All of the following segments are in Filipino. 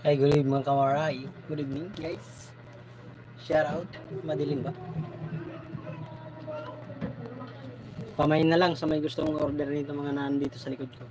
Ay, good evening mga kamaray. Good evening, guys. Shout out. Madilim ba? Pamain na lang sa may gustong order nito mga nandito sa likod ko.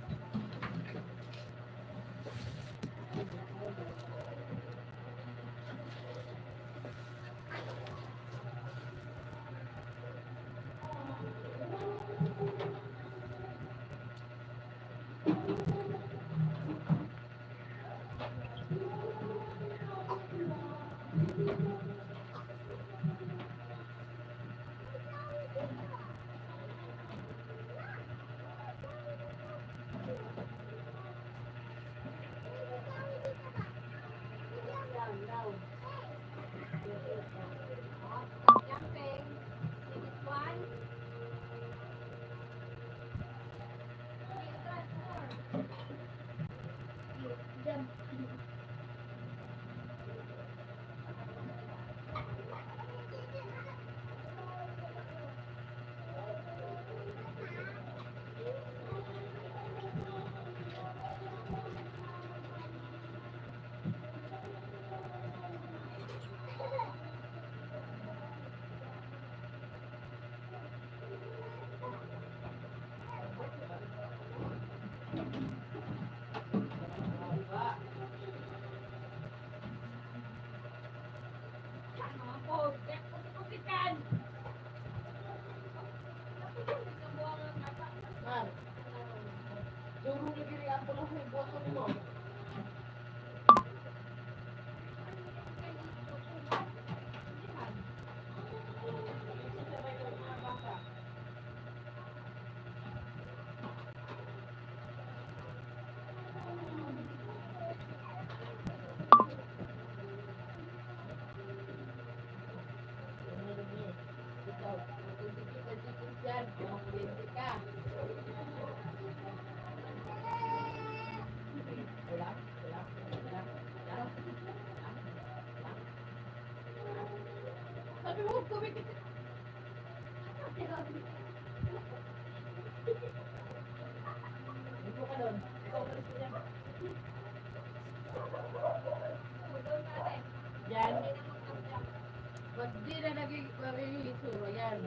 Yan. Ba't di na naging itsura yan?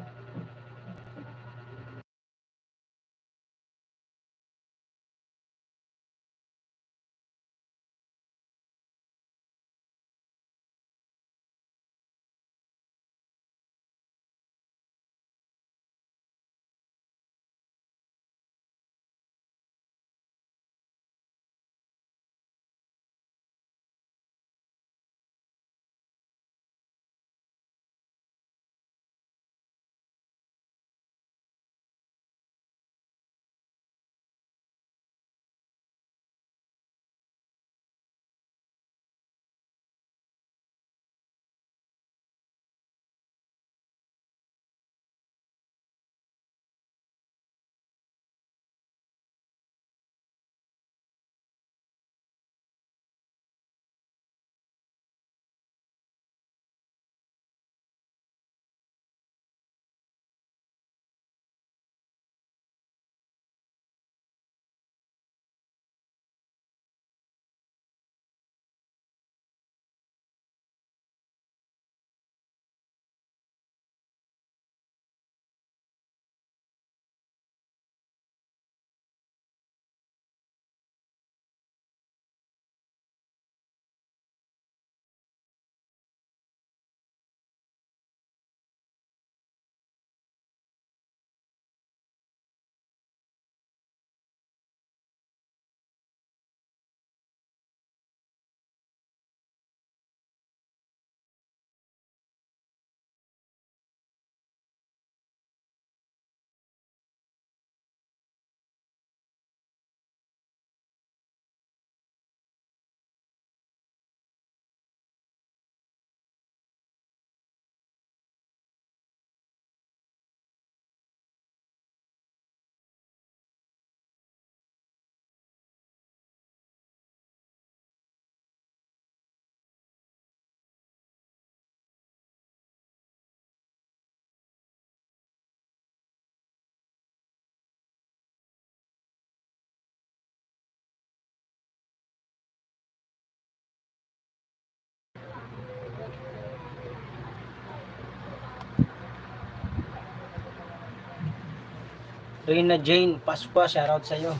Rina Jane Pasqua, shoutout sa iyo.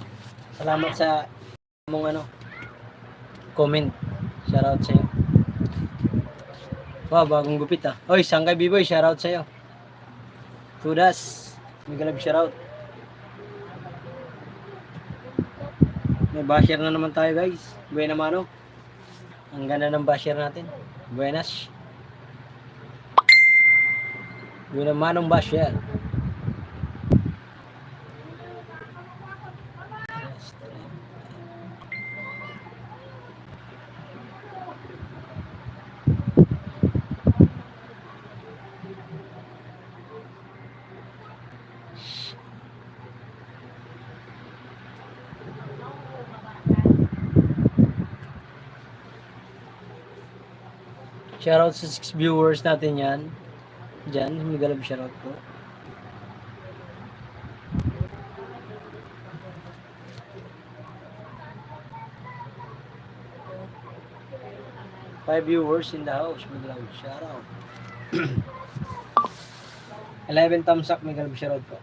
Salamat sa mong comment. Shoutout sa iyo. Wow, bagong gupit ah. Oy, Sangkay B-Boy, shoutout sa iyo. Tudas, Miguel shoutout. May basher na naman tayo guys. Buena mano. Ang ganda ng basher natin. Buenas. Buena manong basher. Shoutout sa 6 viewers natin yan. Diyan, Migalab shoutout po. Five viewers in the house, Migalab shoutout. 11 thumbs up, Migalab shoutout po.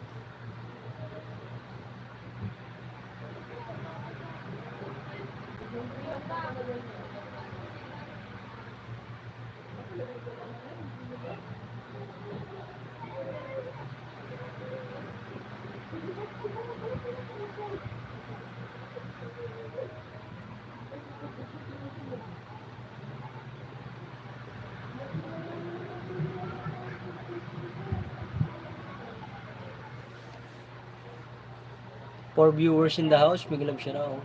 Four viewers in the house, Migalab shoutout.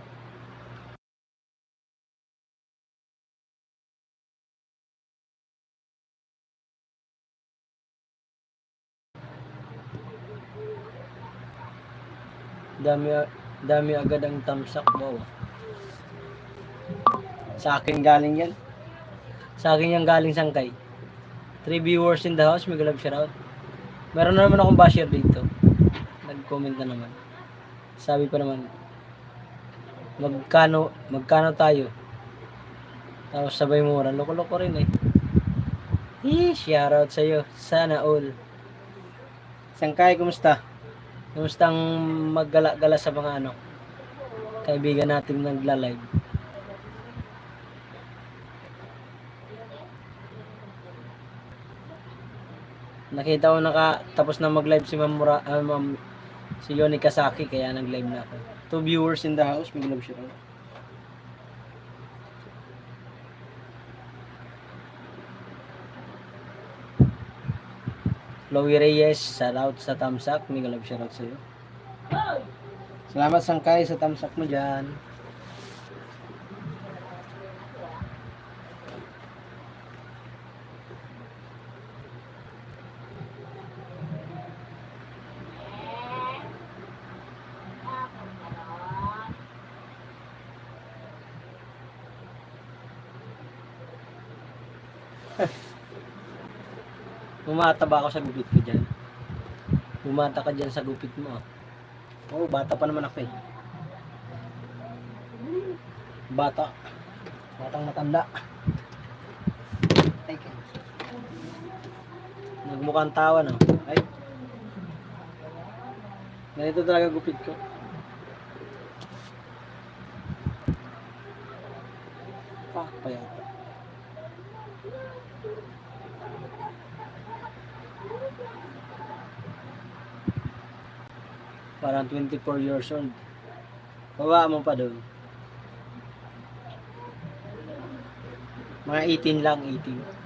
Dami agad ang thumbs up. Wow. Sa akin galing yan. Sa akin yung galing Sangkay. 3 viewers in the house, Migalab shoutout. Meron na naman akong basher dito. Nag-comment na naman. Sabi pa naman, magkano tayo? Tapos sabay mura. Loko-loko rin eh. Shoutout sa'yo. Sana all. Sangkay, kumusta? Kumusta ang maggala-gala sa mga kaibigan natin nagla-live? Nakita ko tapos na mag-live si si Yoni Kasaki, kaya nag-live na ako. 2 viewers in the house, may love siya. Chloe Reyes, shoutout sa thumbs up, may love shoutout sa iyo. Salamat Sangkay sa thumbs up mo dyan. Bumata ba ako sa gupit ko dyan? Bumata ka dyan sa gupit mo. Oo, bata pa naman ako eh. Batang matanda. Ay, nagmukhang tawa no? Ay. Ganito talaga gupit ko. Pa yata. Parang 24 years old. Baba mo pa doon. Mga 18 lang, 18.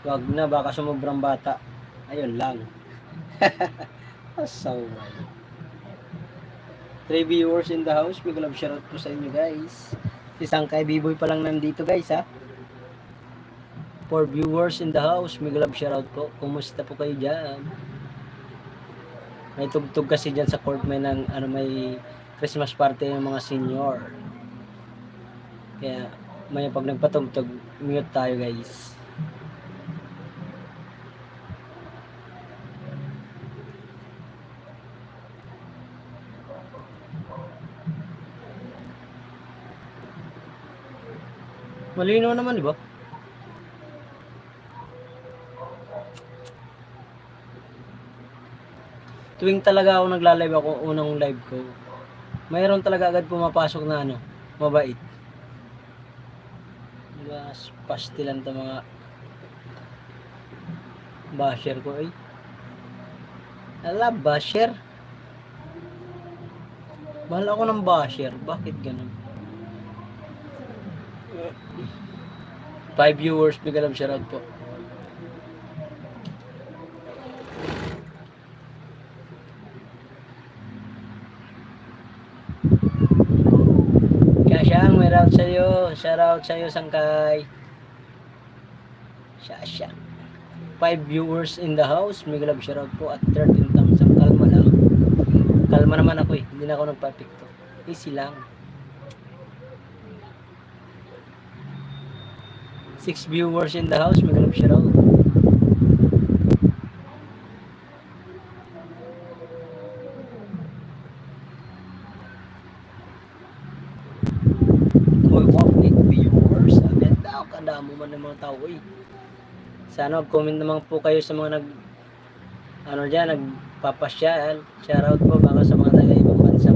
Wag na, baka sumubrang bata. Ayun lang. So, 3 viewers in the house. Big love shoutout po sa inyo guys. Isang kay B-Boy pa lang nandito guys ha. 4 viewers in the house. Big love shoutout po. Kumusta po kayo dyan? May tugtog kasi dyan sa court. May may Christmas party ng mga senior. Kaya may pag nagpatugtog, mute tayo guys. Malinaw naman, di ba? Tuwing talaga ako nagla-live ako, unang live ko, mayroon talaga agad pumapasok na ano, mabait. Diba, pastilan to mga basher ko eh. Ala, basher? Mahal ako ng basher, bakit ganun? 5 viewers, big love shoutout po. Kasyang, may route sa'yo. Shoutout sa'yo, Sangkay. Sasya. 5 viewers in the house. May love shoutout po at 13 thumbs up. Kalma lang. Kalma naman ako eh. Hindi na ako nagpapikto. Easy lang. 6 viewers in the house. May love shoutout. Hoy, 8 viewers. Agad daw. Kadamo man ng mga tao eh. Sana mag-comment naman po kayo sa mga nagpapasyal. Shoutout po baka sa mga taga ibang bansa.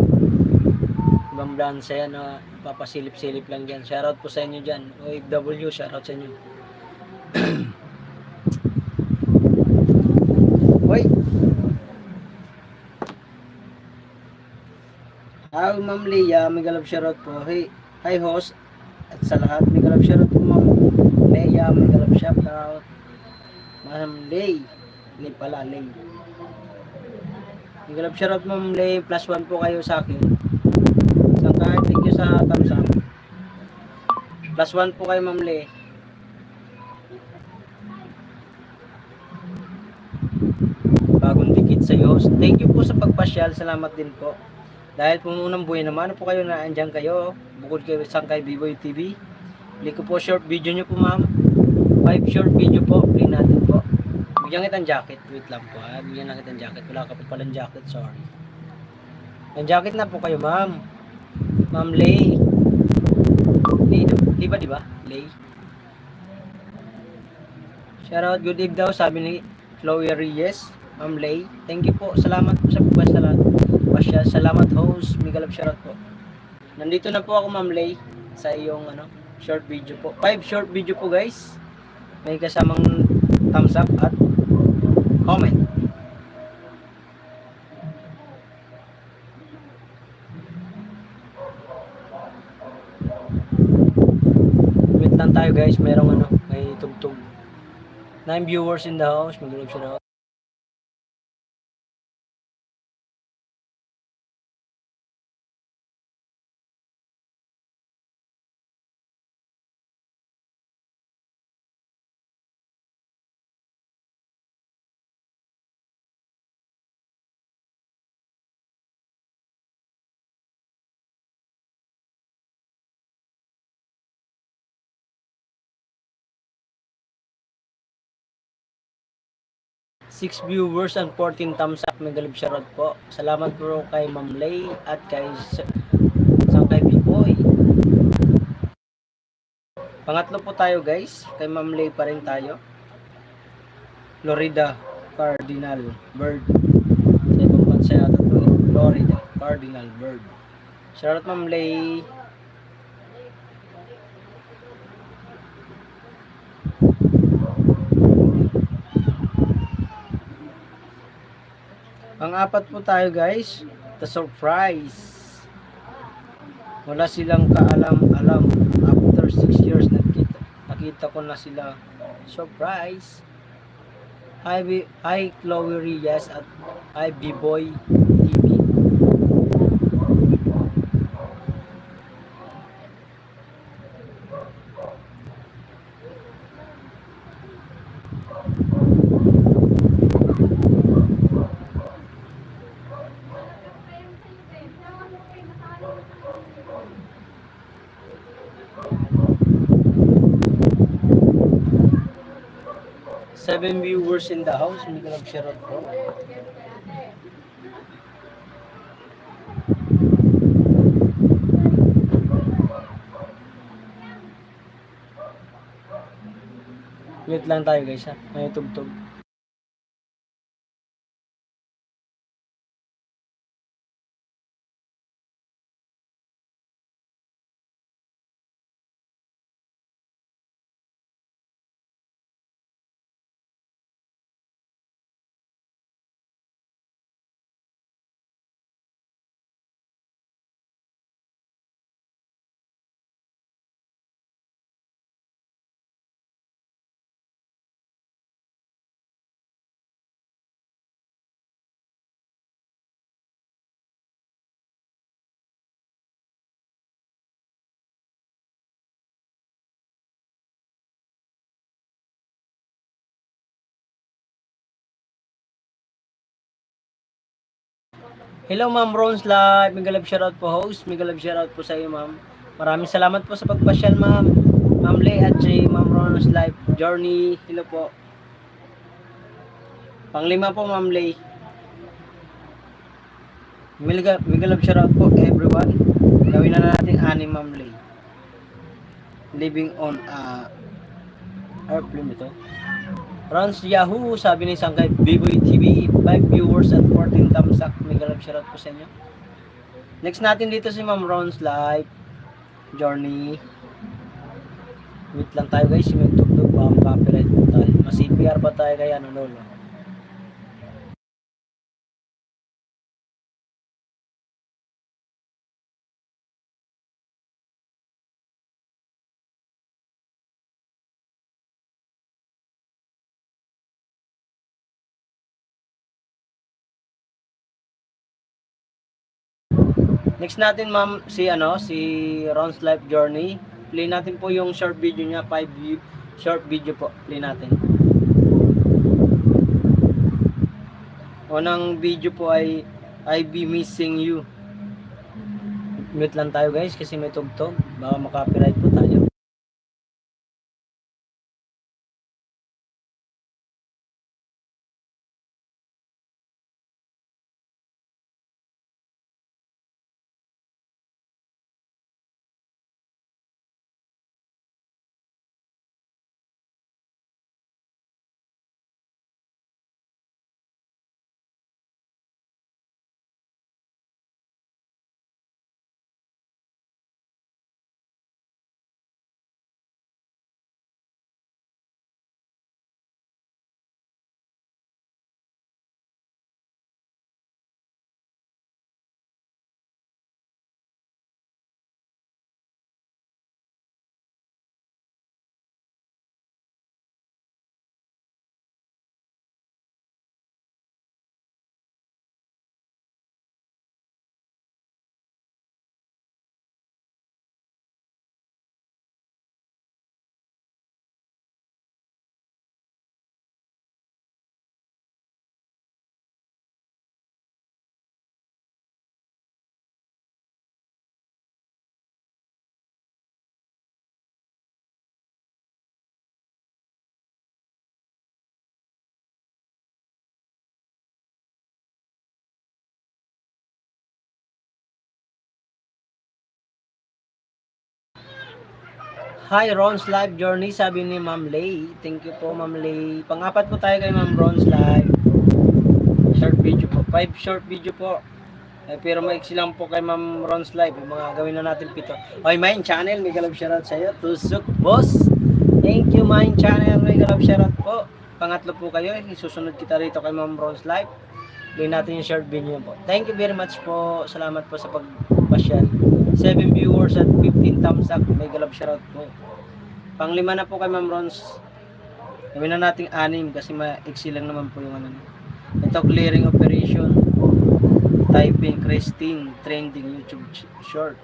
Ibang bansa yan na papasilip-silip lang dyan. Shoutout po sa inyo dyan. OFW, shoutout sa inyo. Hoy! Hi, Ma'am Leia. May galap shoutout po. Hey, hi host. At sa lahat, may galap shoutout po, Ma'am Leia. May galap shoutout. Ma'am Lay. Lay pala, Lay. May galap shoutout, Ma'am Lay. +1 po kayo sa akin. Sangkay, thank you sa thumbs up. +1 po kayo, Ma'am Lay. Bagong dikit sa iyo. Thank you po sa pagpasyal. Salamat din po. Dahil po unang buhay naman, po kayo na andyan kayo. Bukod kayo Sangkay B-Boy TV. Play ko po short video nyo po, ma'am. 5 short video po. Play natin po. Bigyan kitang jacket. Wait lang po. Bigyan lang kitang jacket. Wala ka po palang jacket. Sorry. Ang jacket na po kayo, ma'am. Ma'am Lay. Lay, di ba? Lay. Shoutout, good eve daw. Sabi ni Chloe Reyes. Ma'am Lay. Thank you po. Salamat po sa pagpasalat. Salamat host. Miguel of shoutout po. Nandito na po ako, Ma'am Lay, sa iyong short video po. 5 short video po, guys. May kasamang thumbs up at comment. Wait lang tayo, guys. Merong may tugtog. 9 viewers in the house. Miguel of shoutout. Six viewers and 14 thumbs up. Miguel of shoutout po. Salamat po kay Ma'am Lay at kay Sangkay B-Boy. Pangatlo po tayo, guys. Kay Ma'am Lay pa rin tayo. Florida Cardinal Bird. Sa ibang bansa yata ito. Florida Cardinal Bird. Shoutout, Ma'am Lay. Pang-apat po tayo, guys. The surprise. Wala silang kaalam-alam. After 6 years, nakita ko na sila. Surprise. Hi Chloe Reyes at hi B-Boy TV. Seven viewers in the house. Hindi ko nag-share po. Wait lang tayo guys ha. May tugtog. Hello Ma'am Rons Live, mega love shoutout po host, mega love shoutout po sa iyo ma'am. Maraming salamat po sa pagpasyal ma'am. Ma'am Lay at J, Ma'am Rons Live Journey, hello po. Panglima po Ma'am Lay. Mega love shoutout po everyone. Gawin na natin 6 Ma'am Lay. Living on airplane ito. Rons Yahoo, sabi ni Sangkay Biboy TV, 5 viewers at 14 thumbs up. Mega love shoutout po sa inyo. Next natin dito si Ma'am Rons Live Journey. Wait lang tayo guys, may tugtog baka copyright po tayo. Mas CPR pa tayo kaya ano lolo. Next natin ma'am si Ron's Life Journey. Play natin po yung short video niya, 5 short video po. Play natin. Unang video po ay I Be Missing You. Mute lang tayo guys kasi may tugtog. Baka makopyright po tayo. Hi Ron's Life Journey, sabi ni Ma'am Lay. Thank you po Ma'am Lay. Pangapat po tayo kay Ma'am Ron's Life. Short video po. 5 short video po. Pero maiksi lang po kay Ma'am Ron's Life. Yung mga gawin na natin 7. Okay, main channel. Mega love shoutout sa iyo. Tusok boss. Thank you main channel. Mega love shoutout po. Pangatlo po kayo. Isusunod kita rito kay Ma'am Ron's Life. Play natin yung short video po. Thank you very much po. Salamat po sa pagpasyal. 7 viewers at 15 thumbs up. Mega love shoutout po. Panglima na po kay Ma'am Rons. Gawin na nating 6 kasi maiksi lang naman po yung ano. Ito clearing operation. Typing Christine trending YouTube short.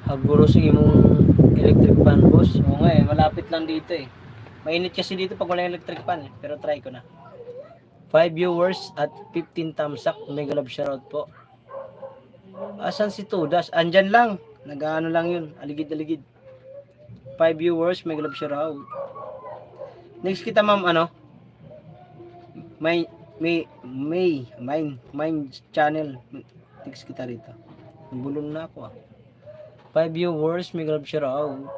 Haguro sige mong electric fan boss. Oo nga malapit lang dito eh. Mainit kasi dito pag wala electric fan eh. Pero try ko na. 5 viewers at 15 thumbs up. Mega love shoutout po. Asan si Tudas? Andyan lang. Nag-ano lang yun. Aligid-aligid. 5 viewers. Mega love shoutout. Next kita ma'am may channel. Next kita rito. Bulong na ako 5 viewers, may love shout out.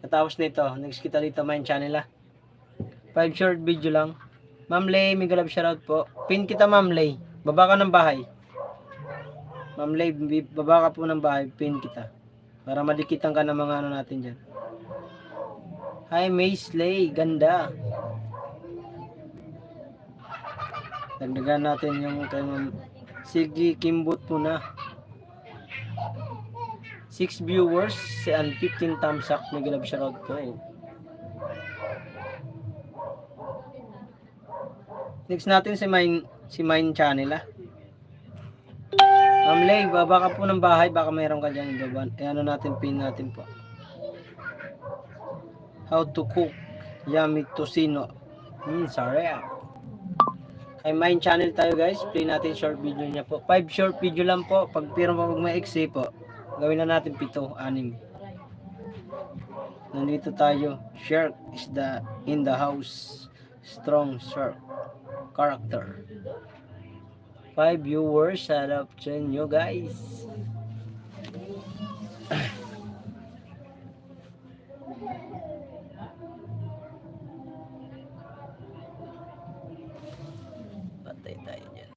Katapos nito, next kita dito main channel 5 short video lang. Ma'am Lay, may love shout out po. Pin kita Ma'am Lay. Baba ka ng bahay. Ma'am Lay, baba ka po ng bahay, pin kita. Para madikitan ka ng mga ano natin dyan. Hi Mace Lay, ganda. Dagdagan natin yung kay Ma'am. Sige, Kimbot po na. 6 viewers and 15 thumbs up. May love shout out po. Next natin si Mine channel Ma'am Lay, baba ka po ng bahay, baka mayroon ka dyan ibaba. Ano natin, pin natin po. How to cook yummy tocino. Sorry Kay Mine channel tayo guys, play natin short video niya po. 5 short video lang po, pag pero pag maiksi po, gawin na natin 7, 6. Nandito tayo, shark is in the house, strong shark character. 5 viewers, shout out to inyo guys. Patay tayo dyan.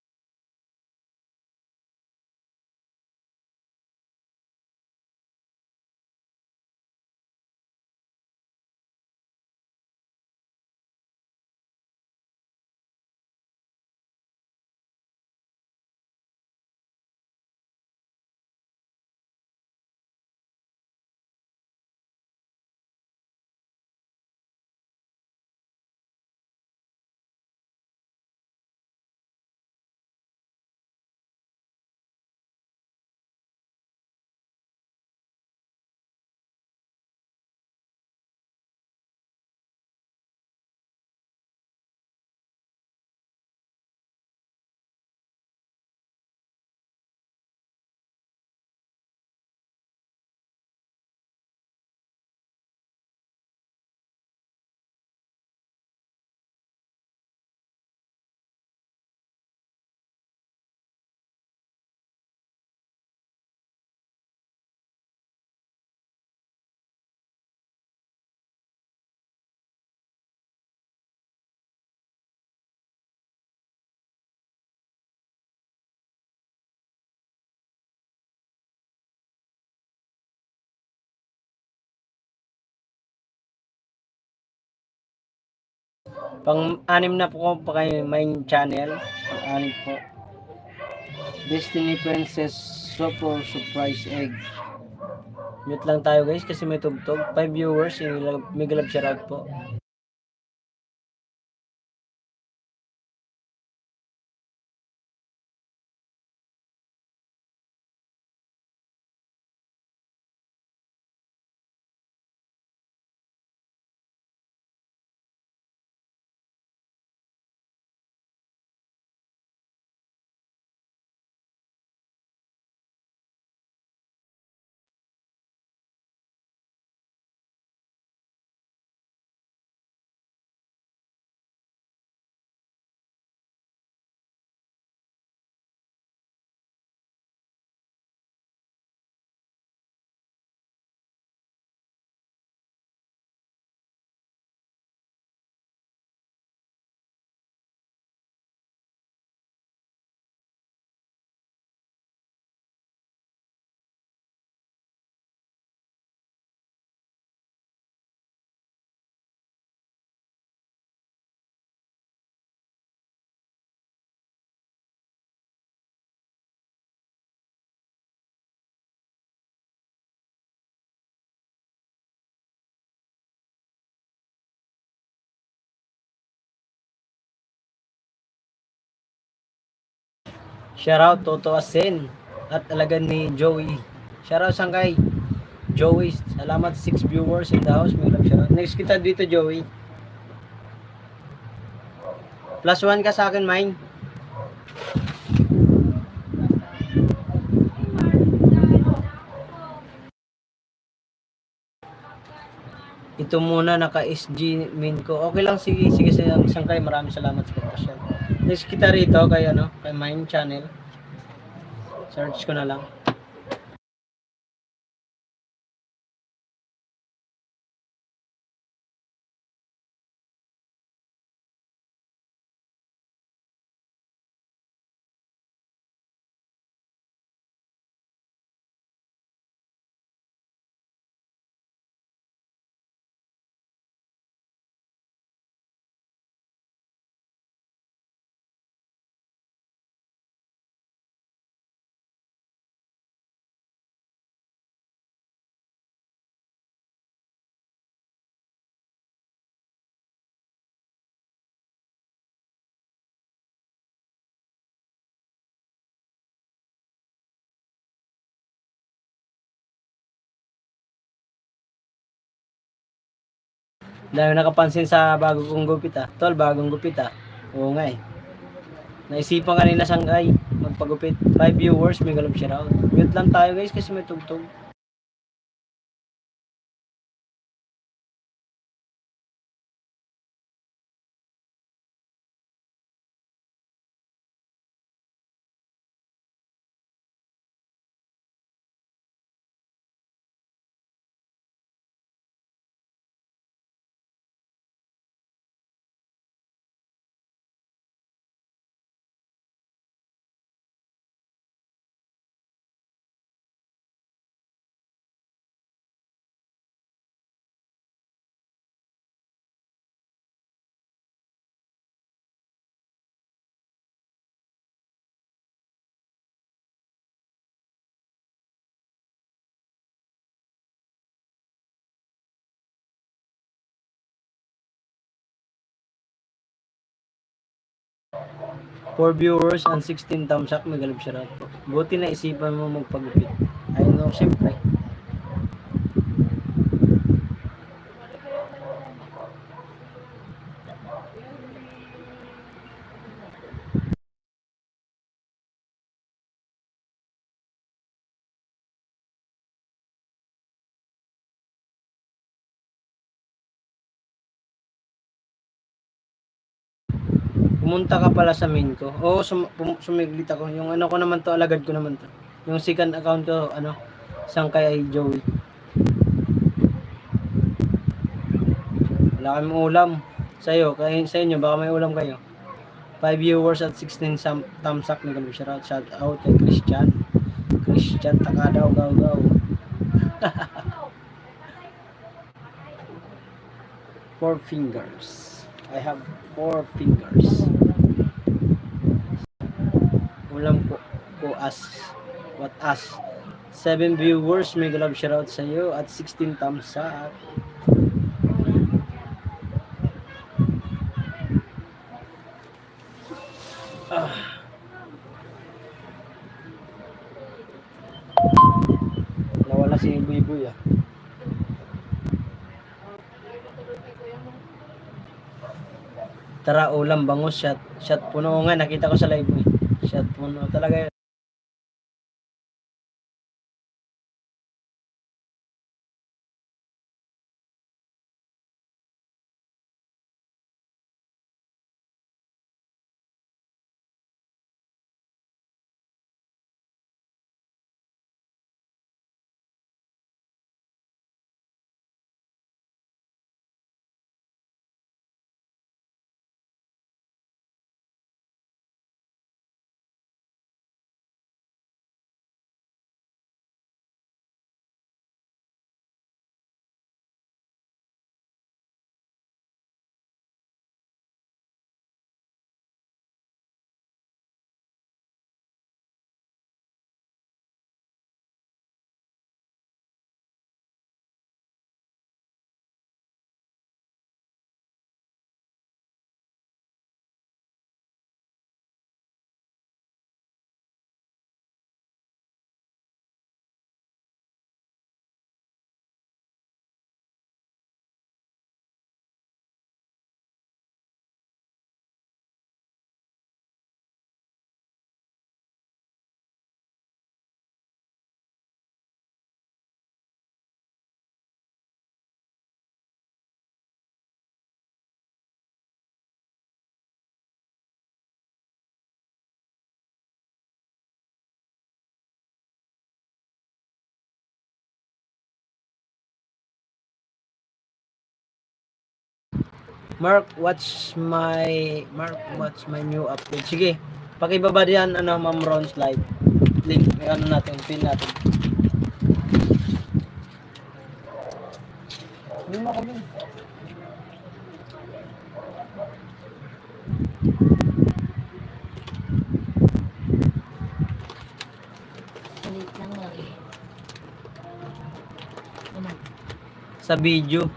Pang-anim na po pa kay Mine channel. Pang-anim po. Destiny Princess Super Surprise Egg. Mute lang tayo guys kasi may tugtog. 5 viewers, may galab shout out po. Shoutout Toto Asen at alagan ni Joey. Shoutout Sangkay. Joey, salamat 6 viewers in the house. May love shoutout. Next kita dito Joey. +1 ka sa akin, Mine. Ito muna naka-SG min ko. Okay lang, sige Sangkay. Maraming salamat sa pagpasyal. Next kita rito kay kay Mine channel. Search ko na lang. Dahil nakapansin sa bago kong gupit ah. Tol, bagong gupit ah. Oo nga eh. Naisipan kanina sanggay magpagupit. 5 viewers, may galap shoutout. Mute lang tayo guys kasi may tugtog. For viewers and 16 thumbs up, may galap shoutout po. Buti na isipan mo magpagupit. I know, syempre. Pumunta ka pala sa main ko. Oo, sumiglit ako. Yung ano ko naman to, alagad ko naman to. Yung second account ko, ano, sangkay ay Joey. Wala kami ulam. Sa'yo, sa inyo, baka may ulam kayo. 5 viewers at 16 thumbs up. May galap shoutout. Shout out kay Christian. Christian, taka daw, gaw. Four fingers. I have 4 fingers. Ulam ko as. What as? 7 viewers, may galap shoutout sa iyo at 16 thumbs up. Nawala si Buy ah. Tara, ulam, bangus, shot puno nga, nakita ko sa live mo eh. Shot puno talaga yun. Mark, watch my new upload. Sige, pakibaba diyan ano Ma'am Ron's live. Link, ano natin, pin natin. Hindi mo kami. Ulit lang lagi. Sa video.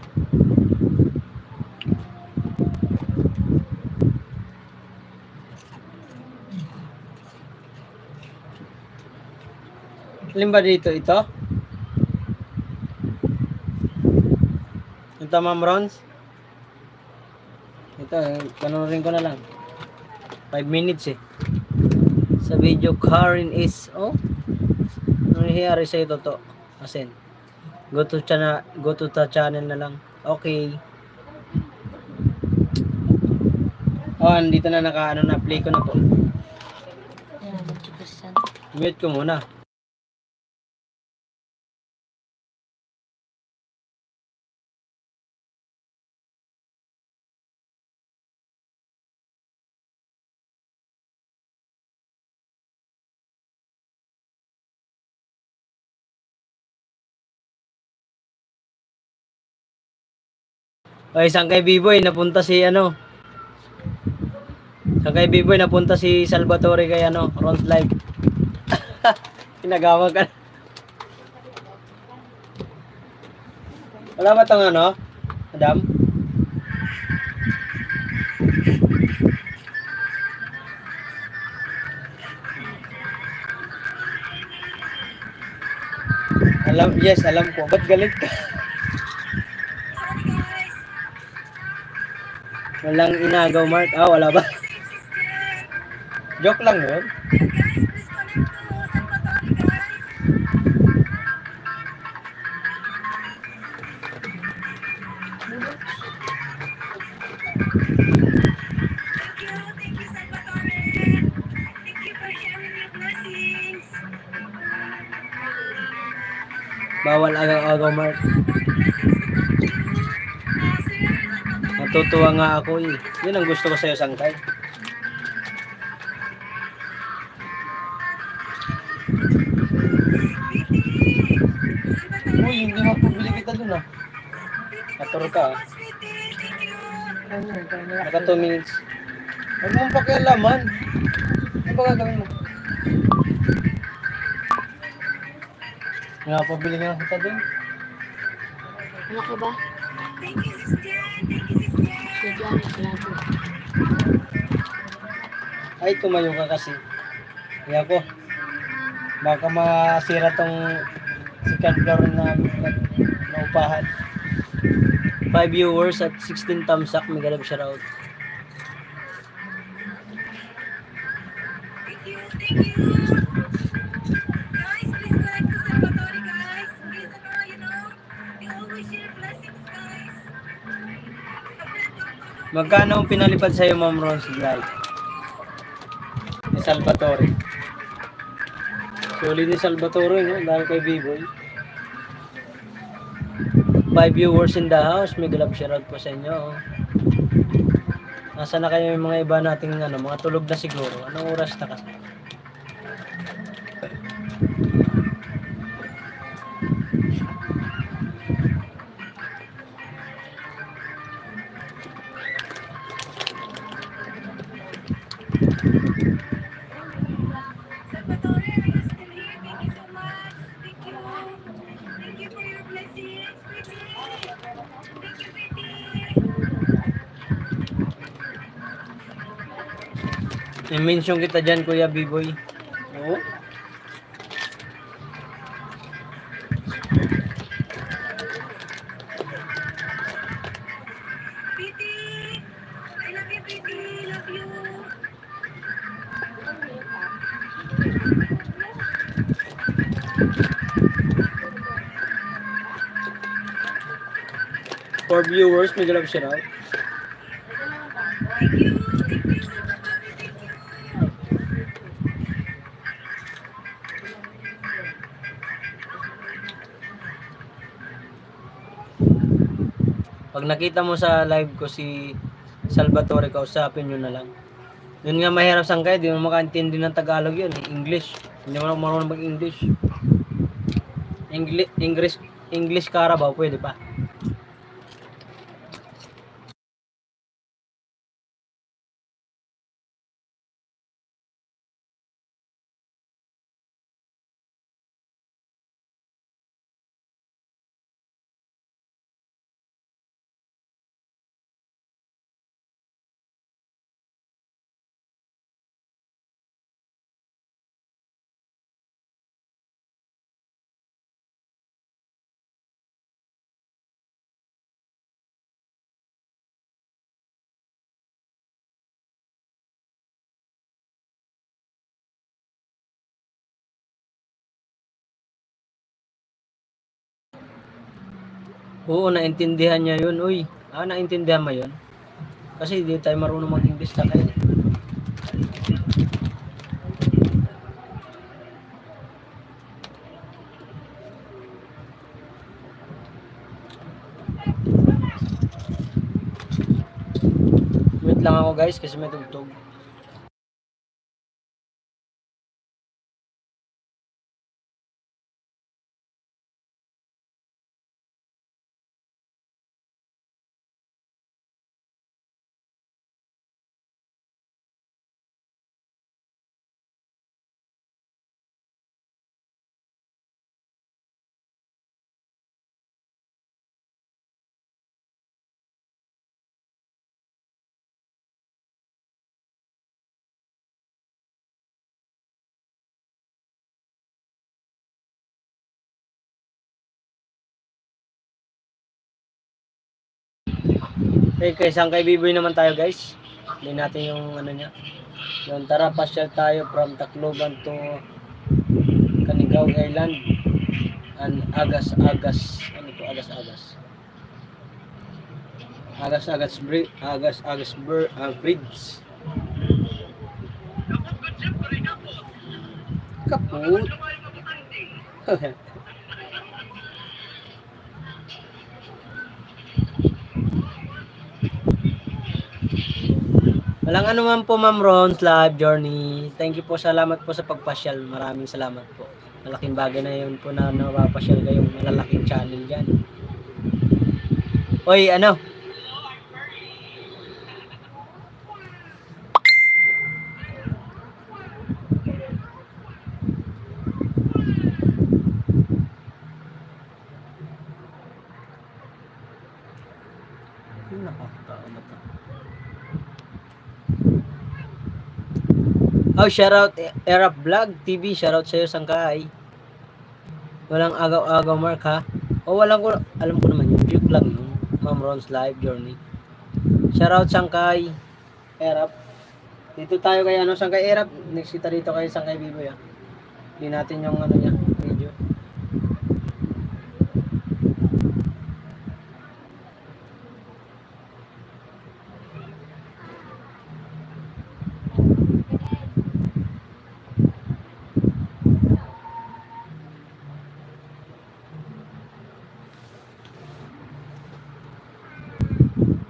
Alin ba dito? Ito? Ito, Ma'am Rons? Ito, panoorin ko na lang. 5 minutes eh. Sa video, Karen is, oh, ano nangyayari sa ito to? Asin. Go to the channel na lang. Okay. Oh, andito na naka, ano na, play ko na po. Yan, magchikasan. Mute ko muna. Okay, saan kay B-Boy napunta si ano? Saan kay B-Boy napunta si Salvatore kay ano, Front Live. Kinagawag ka. Wala ba tong ano? Madam? Yes, alam ko. Ba't galit ka? Walang inagaw, Mark. Ah, wala ba? Joke lang yun. Bawal agaw-agaw, Mark. Natutuwa nga ako eh. Yun ang gusto ko sa'yo, Sangkay. Uy, hindi mapabili kita dun ah. Naturo ka ah. Naka 2 minutes. Huwag mong pakialaman. Ano ba gagawin mo? Napabili nga kita dun. Wala ka ba? Sadya na plato. Ay, tumayo ka kasi. Kaya ko. Baka masira tong second floor na upahan. 5 viewers at 16 thumbs up. Mega love shoutout. Magkano ang pinalipad sa'yo, Ma'am Rose Live? Ni Salvatore. Solid ni Salvatore, no? Dahil kay B-Boy. 5 viewers in the house. Mega love shoutout po sa inyo. Oh. Nasa na kayo yung mga iba nating ano, mga tulog na siguro. Anong oras na kasi? I-mention kita dyan, Kuya B-Boy. Oo. For viewers, may galap siya raw. Pag nakita mo sa live ko si Salvatore, kausapin nyo na lang. Yun nga mahirap Sangkay, di mo makaintindi ng Tagalog yun, English. Hindi mo marunong mag-English. English Carabao, pwede pa. Oo, naintindihan niya yun. Uy, naintindihan mo yun? Kasi hindi tayo marunong mag-English sa kanya. Wait lang ako guys kasi may tugtog. Okay, isang kay Biboy naman tayo guys. Hindi natin yung ano niya. Yung tara pasyal tayo from Tacloban to Canigao Island. And Agas-Agas. Ano to? Agas-Agas. Agas-Agas Bridge. Kaput. Walang ano man po Ma'am Ron's live journey. Thank you po. Salamat po sa pagpasyal. Maraming salamat po. Malaking bagay na yun po na napapasyal kayong malalaking channel dyan. Oy, ano? Oh, shoutout Erap Vlog TV. Shoutout sa'yo, Sangkay. Walang agaw-agaw mark ha. O walang ko, alam ko naman yun. Joke lang yun. Ma'am Ron's live journey. Shoutout Sangkay. Erap. Dito tayo kay ano, Sangkay Erap. Next kita dito kay Sangkay Biboy ha. Hindi natin yung ano niya, video.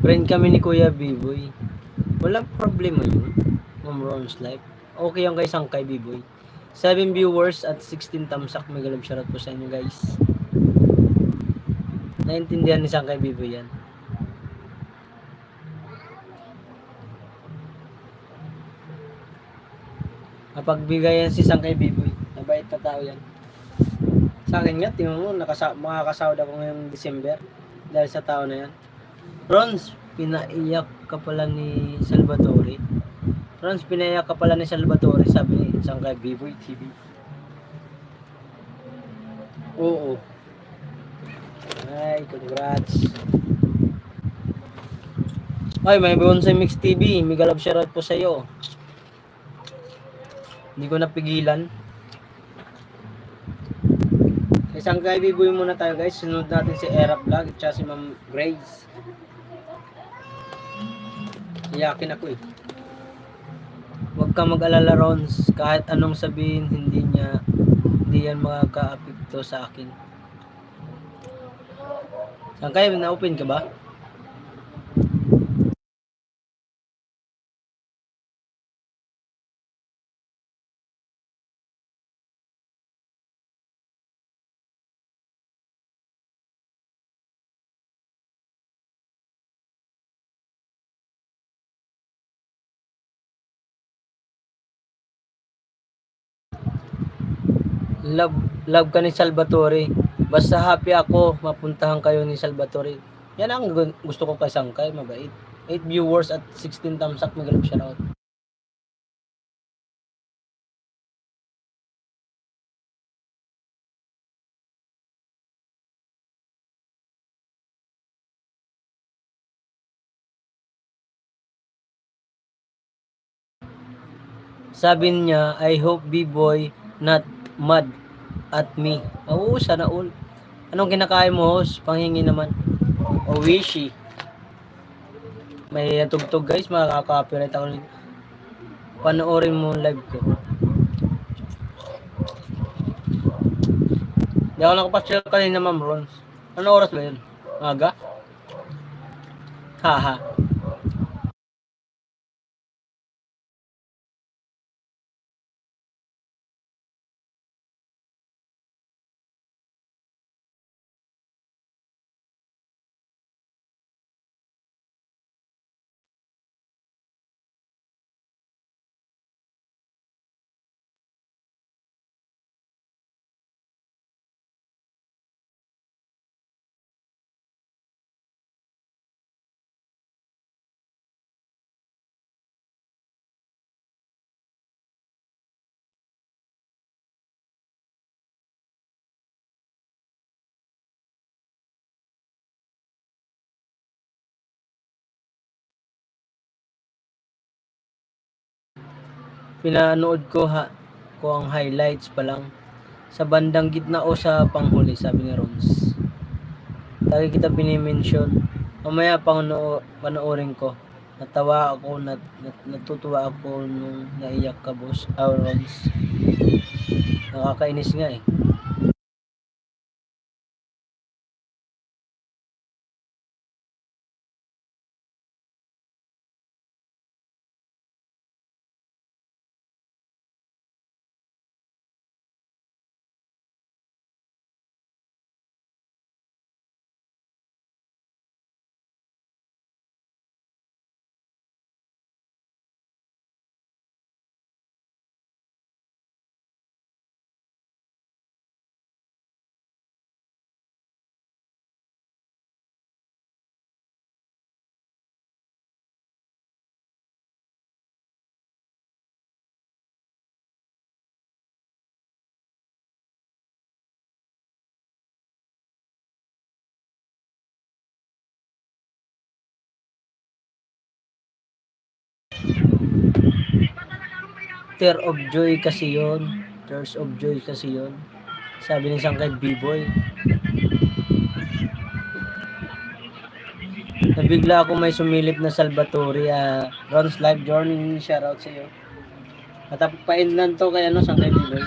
Friend kami ni Kuya Biboy. Walang problema yun. Ma'am Ron's live. Okay yung guys ang kay Biboy. 7 viewers at 16 thumbs up. May galab shoutout po sa inyo guys. Naintindihan ni Sangkay Biboy yan. Mapagbigayan si Sangkay Biboy. Mabait na tao yan. Sa akin nga, tingnan mo, makakasahod ako ngayong December. Dahil sa tao na yan. Rons, pinaiyak ka pala ni Salvatore. Rons, pinaiyak ka pala ni Salvatore, sabi ni Sangkay Biboy TV. Oo. Ay, congrats. Ay, may Bonsai Mix TV. May galab shoutout po sa iyo. Hindi ko napigilan. Isang kay Biboy muna tayo guys. Sunod natin si Erap Vlog at si Ma'am Grace. Iyakin ako eh. Huwag kang mag-alala Rons. Kahit anong sabihin, hindi yan makaka-apekto sa akin. Saan kayo? Na-open ka ba? Love ka ni Salvatore. Basta happy ako, mapuntahan kayo ni Salvatore. Yan ang gusto ko kay Sangkay, mabait. 8 viewers at 16 thumbs up, magalap shoutout. Sabi niya, I hope B-boy not mad at me. Oo, sana all. Anong kinakain mo, host? Panghingi naman. O wishy. May tugtog guys, makaka-copyright ako. Panoorin mo yung live ko. Hindi ako nakapasyal kanina, Ma'am Rons. Anong oras ba yun? Aga? Haha. Pinanood ko ang highlights pa lang. Sa bandang gitna o sa panghuli, sabi ni Rons. Lagi kita pinimension. Mamaya panoorin ko. Natawa ako, natutuwa ako nung naiyak ka, boss. Rons. Nakakainis nga eh. Tear of joy kasi yon. Tears of joy kasi yon. Sabi ni isang kay B-Boy. Nabigla ako may sumilip na Salvatore. Ron's Life Journey. Shoutout sa iyo. At pa-end lang to kay isang kay B-Boy.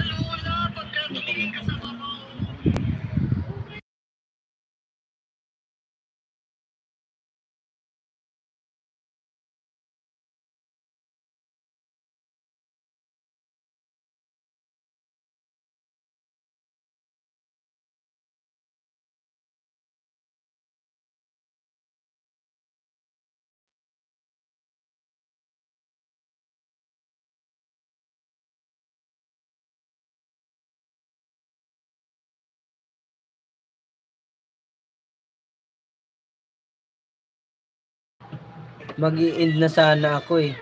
Mag-i-end na sana ako eh.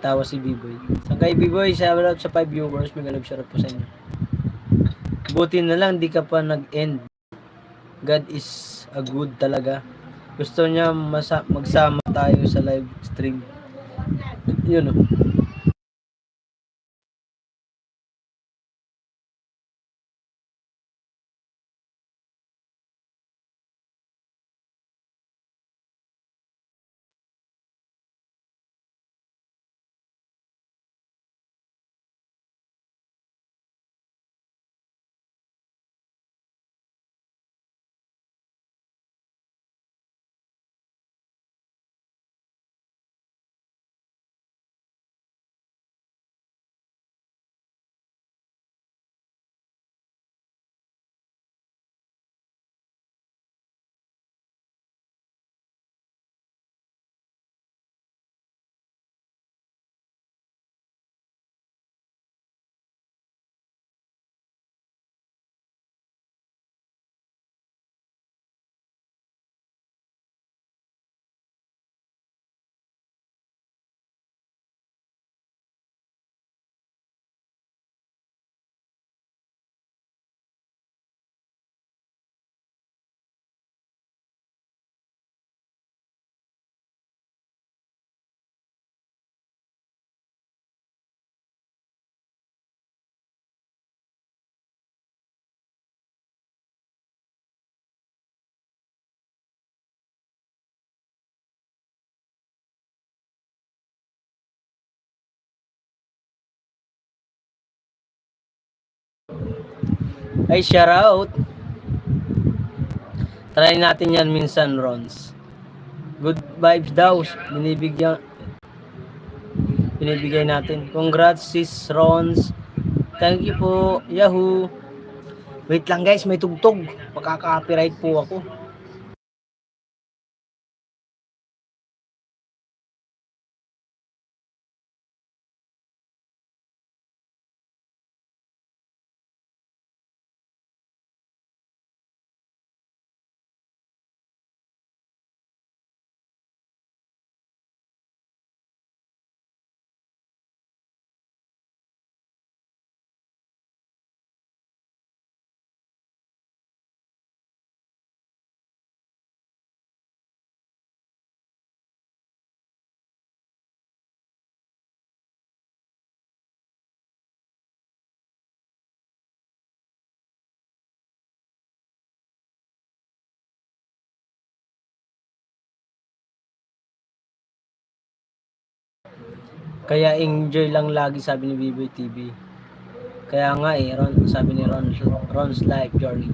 Tawa si B-Boy. Sa kay B-Boy, shoutout sa 5 viewers. May galab shoutout po sa inyo. Buti na lang di ka pa nag-end. God is a good talaga. Gusto niya magsama tayo sa live stream. Yun oh. Ay, shout out. Try natin yan minsan, Rons. Good vibes daw. Binibigay natin. Congrats, sis Rons. Thank you po. Yahoo. Wait lang guys, may tugtog. Makaka-copyright po ako. Kaya enjoy lang lagi, sabi ni Biboy TV. Kaya nga sabi ni Ron's Life Journey.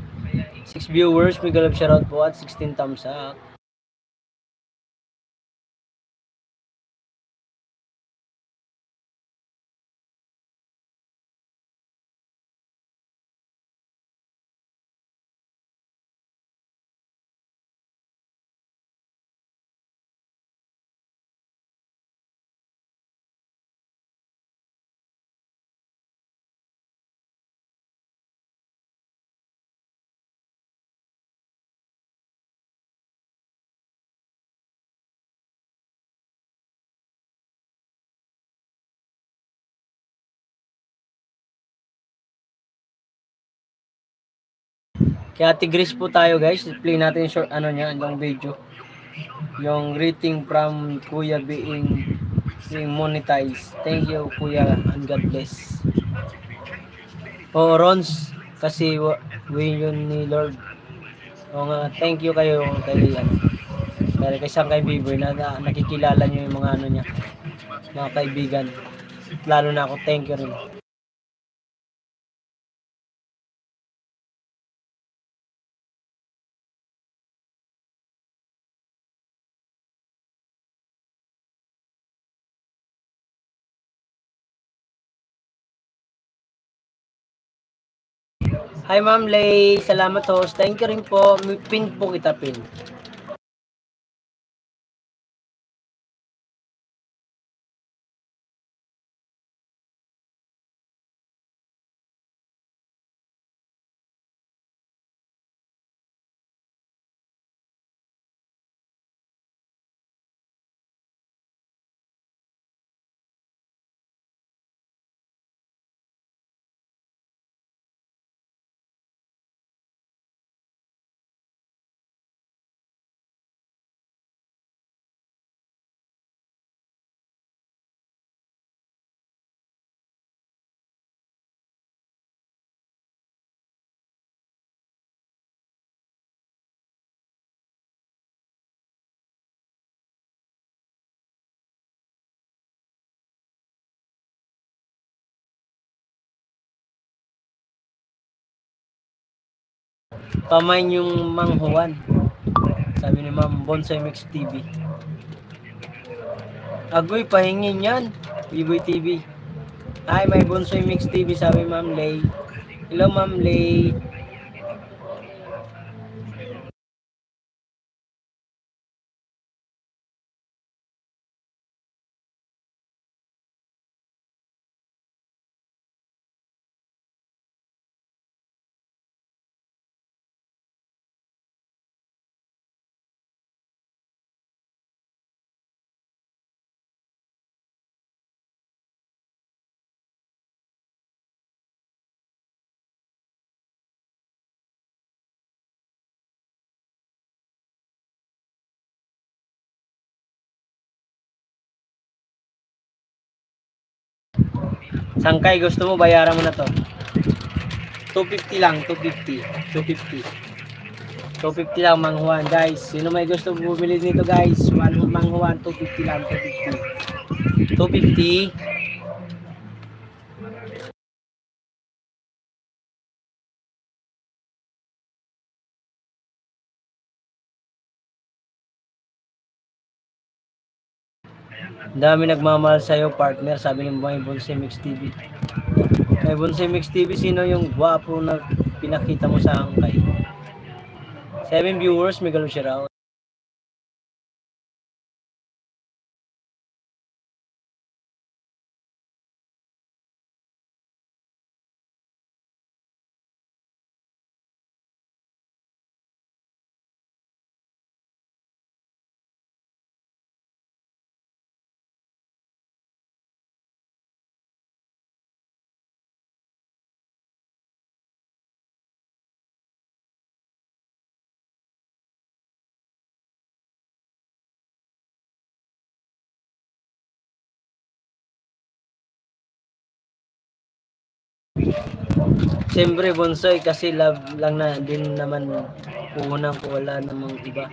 6 viewers, may galap shoutout po at 16 thumbs up. Kaya Tigris po tayo guys. Play natin yung short yung video. Yung greeting from Kuya being monetized. Thank you Kuya and God bless. Rons, kasi way yun ni Lord. Thank you kayo kay kay Biboy na nakikilala nyo yung mga niya, mga kaibigan. Lalo na ako, thank you rin. Hi Ma'am Lay, salamat host. Thank you rin po. Pin po kita, pin. Pamain yung Mang Juan, sabi ni Ma'am Bonsai Mix TV. Agoy, pahingin yan, Biboy TV. Hi, may Bonsai Mix TV, sabi Ma'am Lay. Hello Ma'am Lay. Sangkay, gusto mo bayaran mo na to. 250 lang, 250. 250. 250 lang Mang Juan, guys. Sino may gusto bumili nito, guys? Mang Juan, 250 lang, 250. 250. Ang dami nagmamahal sa'yo, partner, sabi ni May Bonsai Mix TV. May Bonsai Mix TV, sino yung gwapo na pinakita mo sa angkay? 7 viewers, may galong shoutout. Siyempre, Bonsai, kasi love lang na din naman puhunan ko, wala namang iba.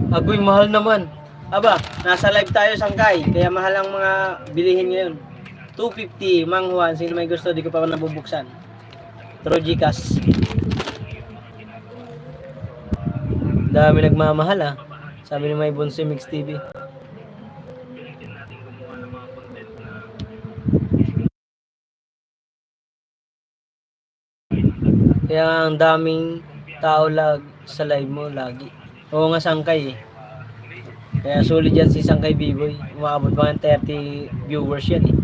Agoy, mahal naman. Aba, nasa live tayo, Sangkay, kaya mahal ang mga bilihin ngayon. 250, Mang Juan, sino may gusto, di ko pa nabubuksan. Through Gcash. Dami nagmamahal ah. Sabi ni May Bonsai Mix TV. Kaya ang daming tao sa live mo lagi. Oo nga, Sangkay eh. Kaya sulit yan si Sangkay B-Boy. Umaabot pa ng 30 viewers yan eh.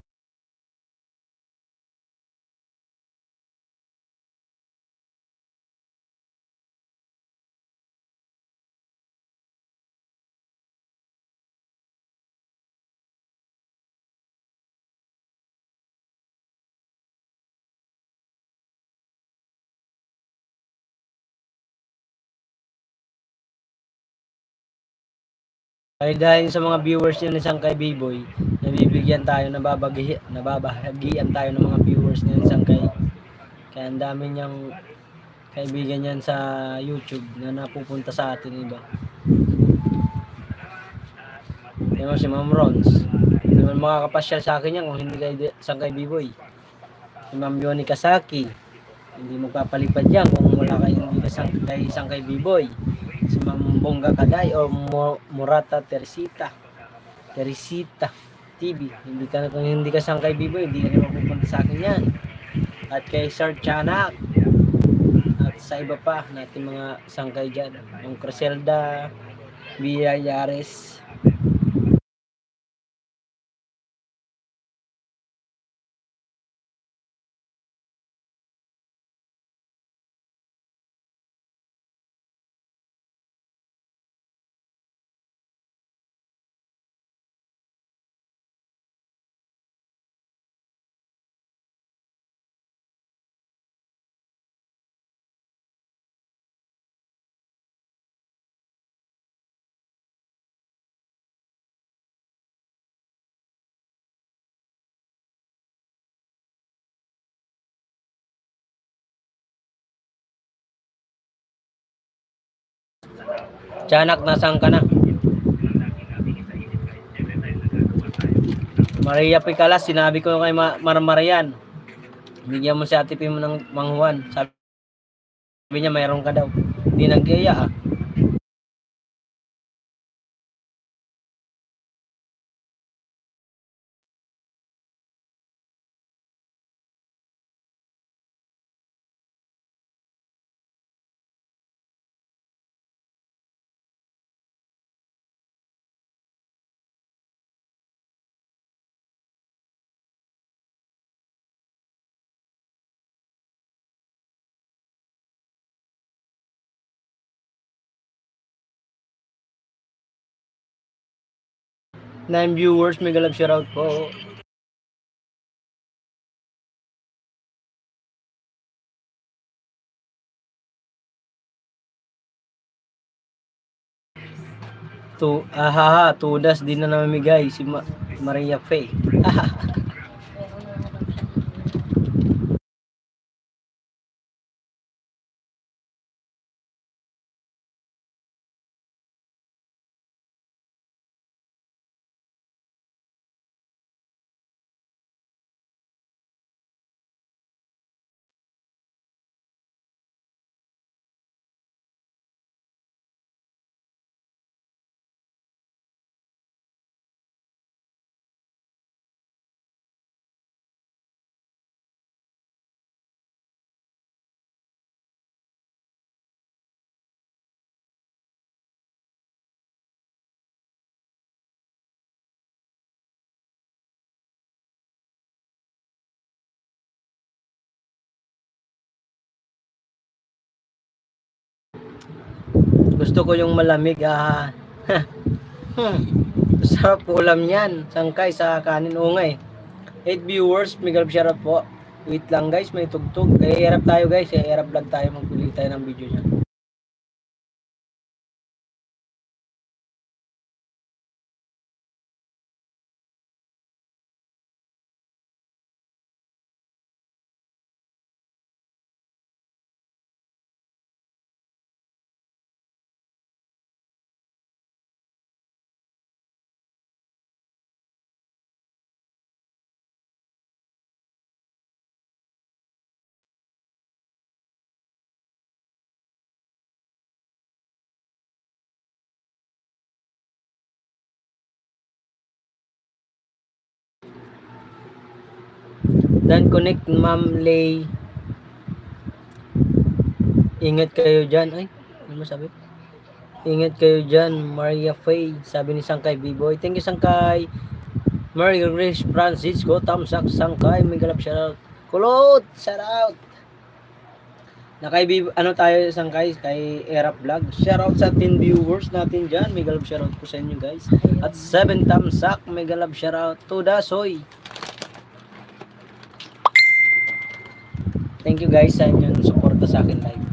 Dahil sa mga viewers niya ni Sangkay B-Boy, nababahagian tayo ng mga viewers niya ni Sangkay. Kaya ang dami niyang kaibigan niyan sa YouTube na napupunta sa atin iba. Yan mo si Ma'am Rons. Hindi man makakapasyal sa akin yan kung hindi kay Sangkay B-Boy. Si Ma'am Yoni Kasaki. Hindi magpapalipad yan kung wala hindi kay Sangkay B-Boy. Si Ma'am Bongga Kaday o Murata Teresita TV. Kung hindi ka Sangkay B-Boy, hindi ka naman pupunta sa akin yan. At kay Sir Chanak. At sa iba pa natin mga Sangkay dyan. Yung Criselda, Bia Yares. Chanak, nasaan ka na? Maria Picalas, sinabi ko kay Marmarian. Bigyan mo si Ate Pim ng Mang Juan. Sabi niya mayroon ka daw. Hindi nagyaya ah. Nine viewers, may galab shoutout po. Tudas din na namimigay si Maria Faye. Gusto ko yung malamig. Sarap ulam yan. Sangkay sa kanin. Oo nga eh. 8 viewers. Miguel shoutout po. Wait lang guys. May tugtog. Kaya i-erap tayo guys. Kaya i-erap vlog tayo. Magpili tayo ng video niya. Dan connect Ma'am Lay. Ingat kayo dyan. Ay, ano masabi? Ingat kayo dyan. Maria Faye. Sabi ni Sangkay B-Boy. Thank you Sangkay. Maria Grace Francisco. Tamsak Sangkay. May galap shoutout. Kulot! Shoutout! Ano tayo Sangkay? Kay Erap Vlog. Shoutout sa 10 viewers natin dyan. May galap shoutout po sa inyo guys. At 7 Tamsak. May galap shoutout. Tuda Soy. Thank you guys sa inyong suporta sa akin live.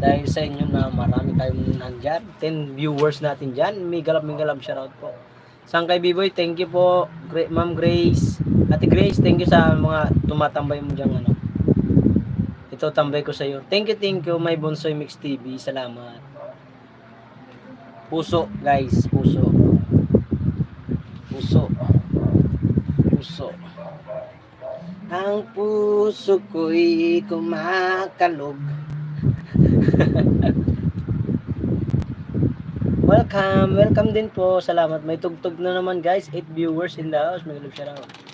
Dahil sa inyo na marami tayong nandyan. 10 viewers natin dyan. May galap shoutout po. Sangkay B-Boy, thank you po. Ma'am Grace. Ate Grace, thank you sa mga tumatambay mo dyan. Ito tambay ko sa iyo. Thank you. My Bonsoy Mix TV. Salamat. Puso guys. Puso. Ang puso ko'y kumakalog. Welcome din po. Salamat. May tugtog na naman guys. 8 viewers in the house. May love shoutout.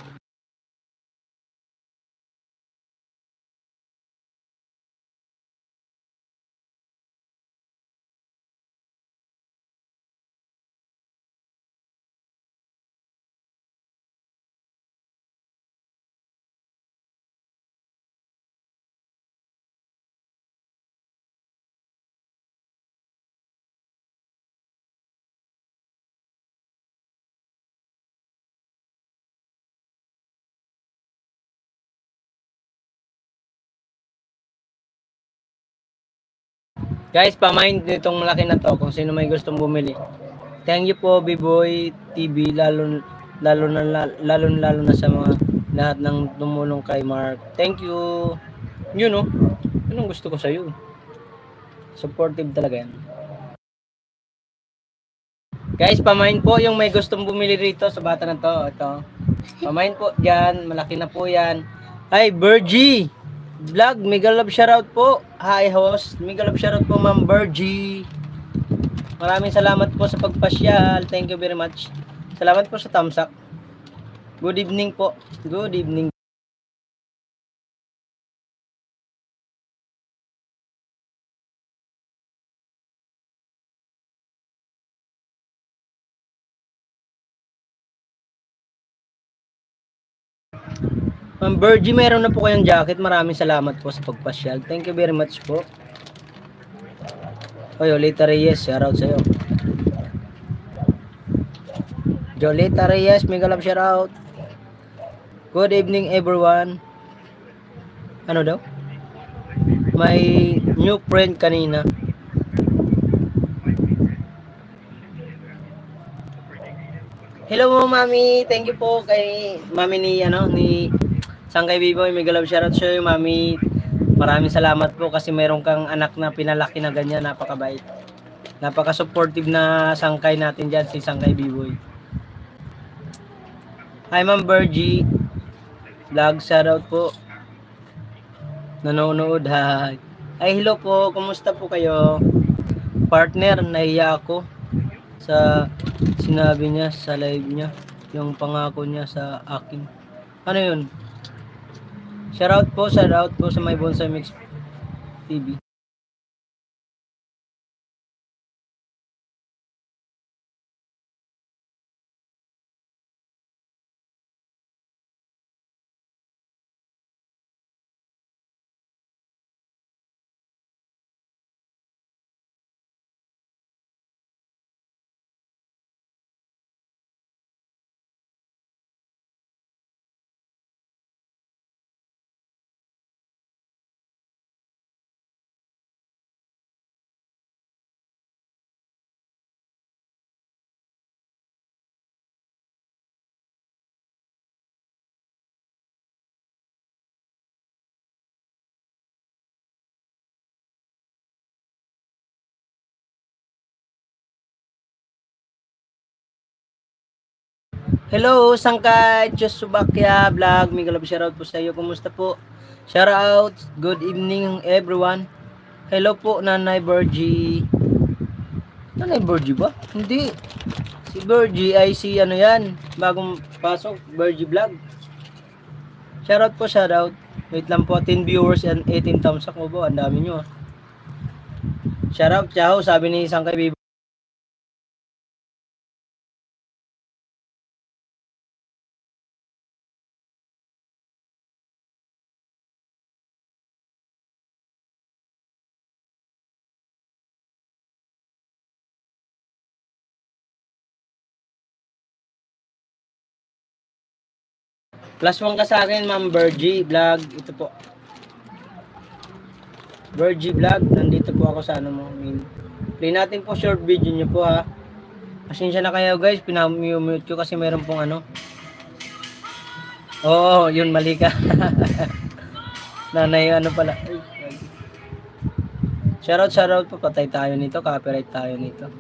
Guys, pamind nitong malaki na to kung sino may gustong bumili. Thank you po B-Boy TV lalo na sa mga lahat ng tumulong kay Mark. Thank you. Yun oh. Yun ang gusto ko sa iyo. Supportive talaga yan. Guys, pamind po yung may gustong bumili rito sa bata na to. Ito. Pamind po diyan, malaki na po yan. Hi, Bergie Vlog, mega love shoutout po. Hi host, mega love shoutout po Ma'am Bergie. Maraming salamat po sa pagpasyal. Thank you very much. Salamat po sa thumbs up. Good evening po. Good evening. Ma'am Bergie, meron na po kayong jacket. Maraming salamat po sa pagpasyal. Thank you very much po. Oy, Jolita Reyes, shoutout sa'yo. Jolita Reyes, mega love shoutout. Good evening everyone. Ano daw? May new friend kanina. Hello mo mami, thank you po kay mami ni Sangkay B-Boy, mega love shoutout sa'yo mami. Maraming salamat po kasi meron kang anak na pinalaki na ganyan, napakabait. Napaka-supportive na sangkay natin dyan, si Sangkay B-Boy. Hi Ma'am Bergie Vlog, shoutout po. Nanonood, hi. Ay, hello po, kumusta po kayo? Partner, nahiya ako sa sinabi niya sa live niya, yung pangako niya sa akin. Ano yun? Shoutout po sa My Bonsai Mix TV. Hello, Sangkay, Diyos Subakya Vlog. Mega love shoutout po sa iyo. Kumusta po? Shoutout. Good evening everyone. Hello po, Nanay Bergie. Nanay Bergie ba? Hindi. Si Bergie ay si ano yan. Bagong pasok, Bergie Vlog. Shoutout po, shoutout. Wait lang po, 10 viewers and 18 thumbs up mo po. Ang dami nyo. Shoutout, ciao. Sabi ni Sangkay Bibo. Plus 1 ka sa akin, Ma'am Bergie Vlog. Ito po. Bergie Vlog. Nandito po ako sa ano mo. Play natin po short video nyo po ha. Pasensya na kayo guys. Pinamute ko kasi meron pong ano. Oo, yun mali ka. Nanay ano pala. Shoutout po. Patay tayo nito. Copyright tayo nito.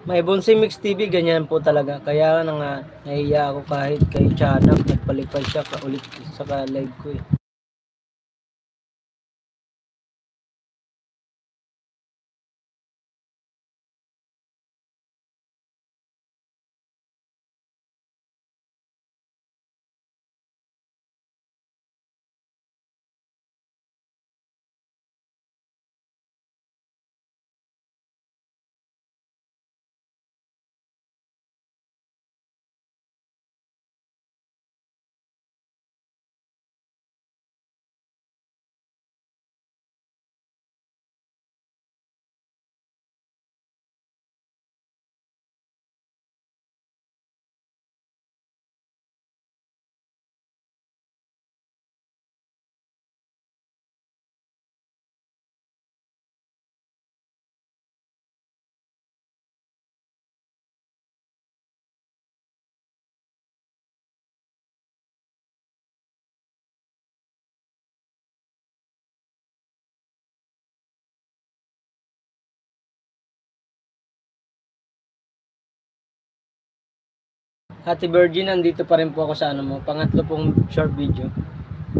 May Bonsi Mix TV, ganyan po talaga. Kaya na nga, nahiya ako kahit kay Chanak, nagpalipad siya ulit sa live ko eh. Ate Virgin, nandito pa rin po ako sa ano mo. Pangatlo pong short video.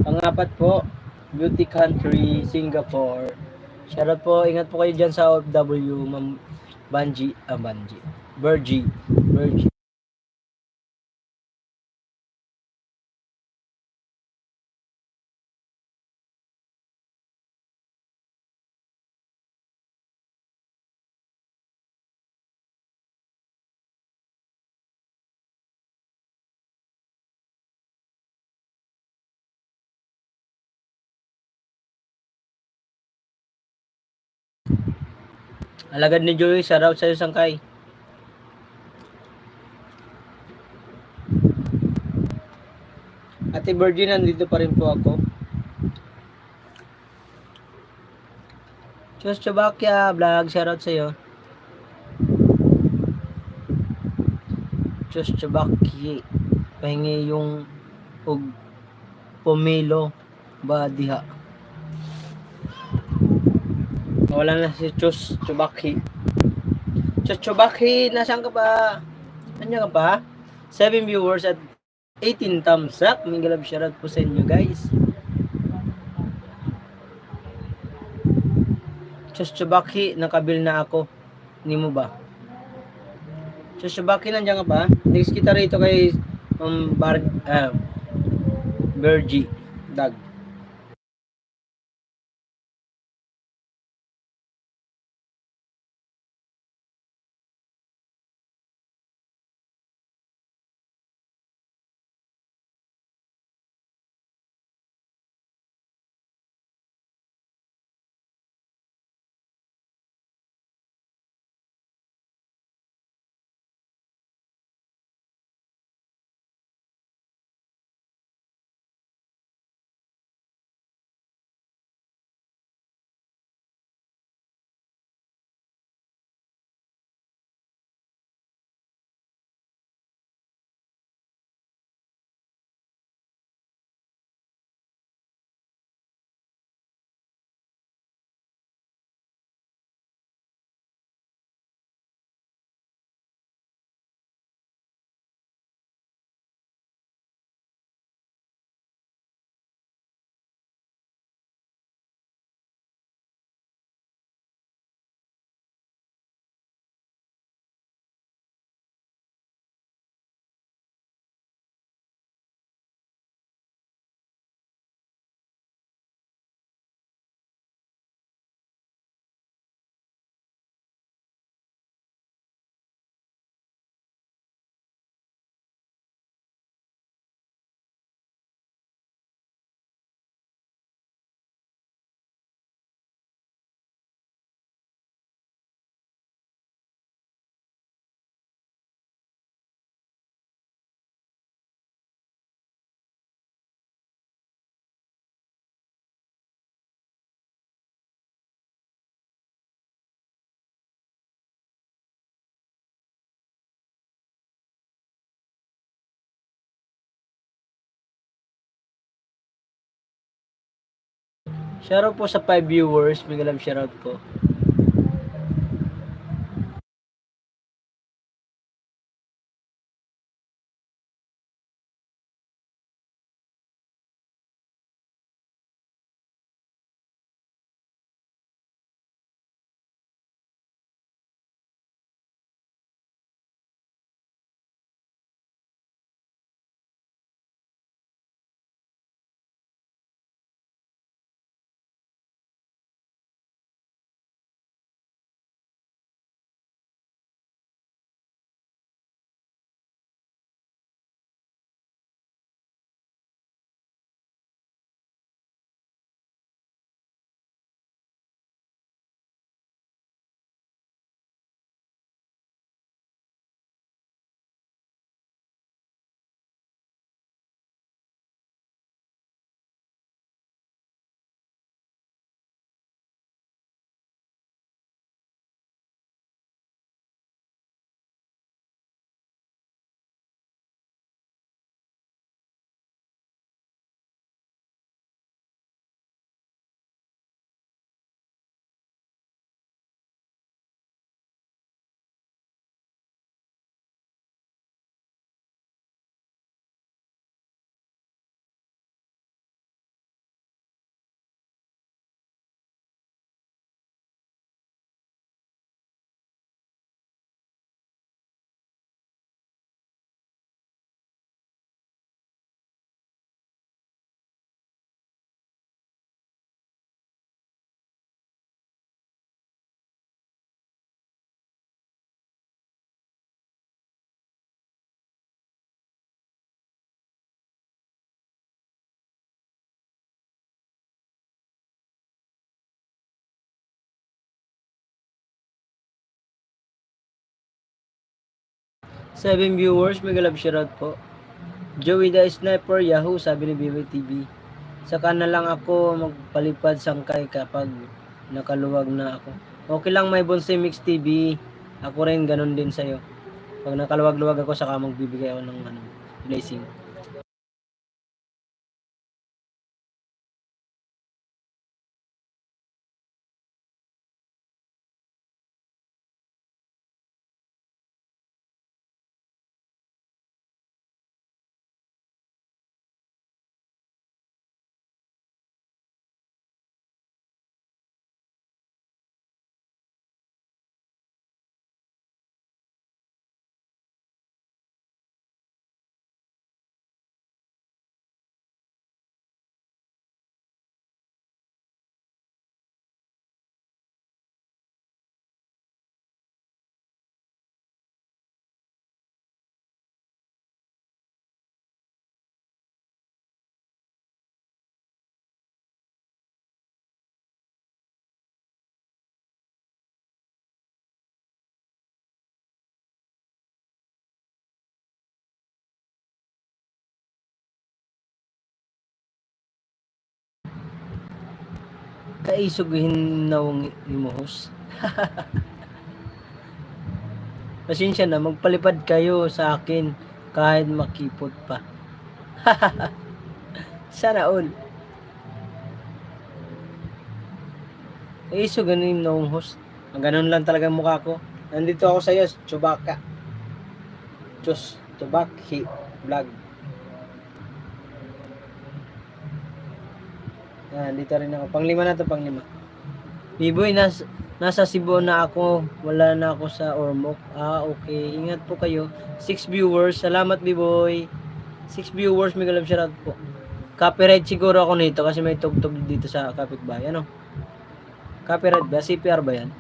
Pangapat po, Beauty Country, Singapore. Shoutout po, ingat po kayo dyan sa OFW, Ma'am Virgie. Alagad ni Joey, shoutout sa'yo Sangkay. Ate Virgin, nandito pa rin po ako. Diyos Chubakya Vlog, shoutout sa'yo. Diyos Chubakya. Pahingi yung pumilo ba diha. Wala na si Chubaki. Chubaki, nasaan ka ba? Nandiyan ka ba? 7 viewers at 18 thumbs up. May galab shoutout po sa inyo guys. Chubaki, nakabil na ako. Hindi mo ba? Chubaki, nandiyan ka ba? Next kita rito kay Bergie Dag. Shoutout po sa 5 viewers. May galab shoutout po. Seven viewers, may galab shoutout po. Joey the Sniper, Yahoo, sabi ni BYTV. Saka na lang ako magpalipad sangkay kapag nakaluwag na ako. Okay lang, may Bonsai Mix TV. Ako rin, ganun din sa'yo. Pag nakaluwag-luwag ako, saka magbibigay ako ng blessing. Kaisog hinawang imuhos. Pasensya na, magpalipad kayo sa akin kahit makipot pa. Sana all. Kaisog ganun yung nawang host. Ang ganun lang talaga mukha ko. Nandito ako sa iyo, Chewbacca. Chewbacca vlog. Dito rin ako. Panglima na to, panglima. Biboy, nasa Cebu na ako. Wala na ako sa Ormoc. Okay. Ingat po kayo. 6 viewers. Salamat, Biboy. 6 viewers. Mega love shoutout po. Copyright siguro ako nito kasi may tugtog dito sa kapitbahay. Ano? Copyright ba? CPR ba yan?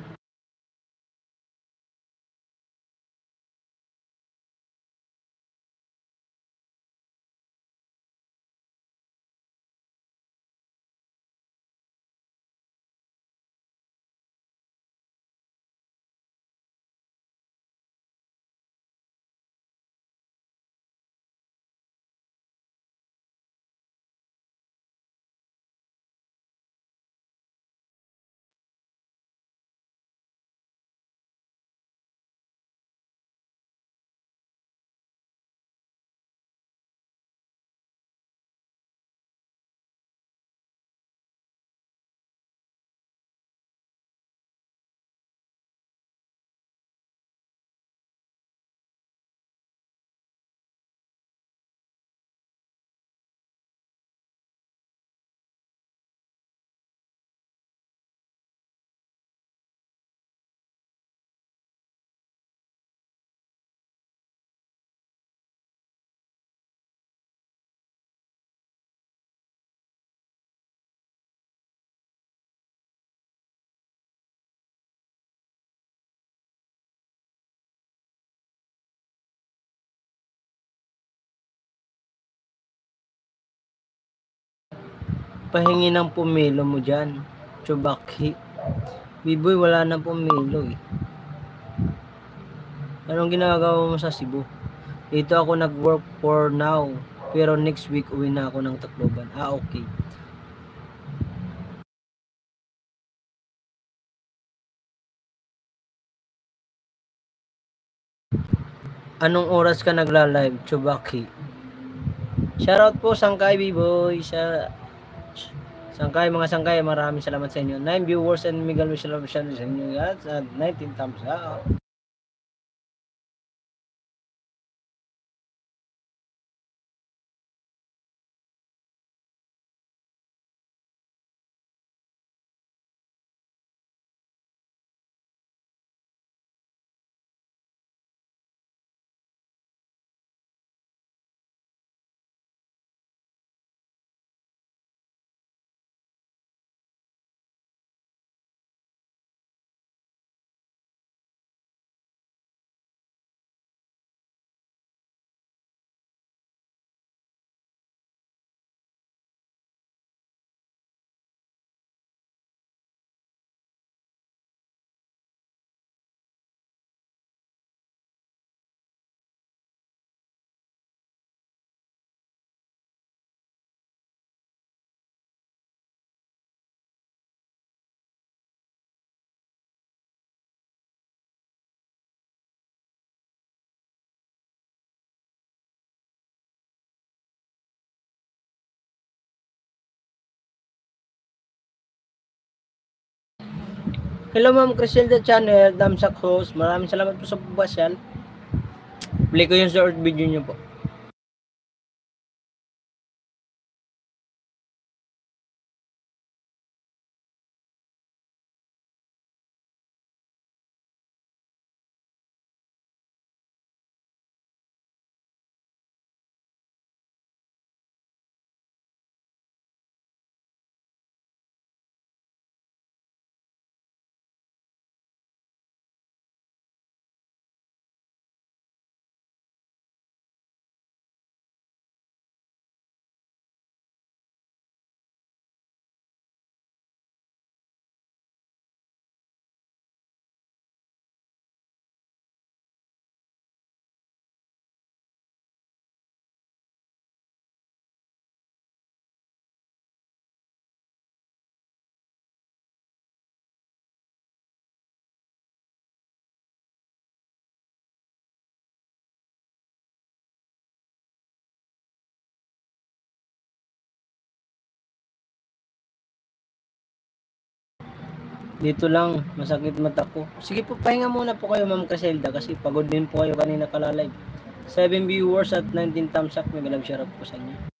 Pahingi ng pumilo mo dyan. Chubaki. Biboy, wala na pumilo eh. Anong ginagawa mo sa Cebu? Dito ako nag-work for now. Pero next week uwi na ako ng Tacloban. Okay. Anong oras ka nagla-live? Chubaki. Shoutout po Sangkay Biboy. Sangkay, mga Sangkay, maraming salamat sa inyo. 9 viewers and Miguel Michelle sa inyo guys. At 19 thumbs up. Hello Ma'am Criselda Channel, Damsak Host. Maraming salamat po sa pagbasyan. Play ko yung short video nyo po. Dito lang, masakit mata ko. Sige po, pahinga muna po kayo, Ma'am Criselda, kasi pagod din po kayo kanina kalalive. 7 viewers at 19 thumbs up. May love share po sa inyo.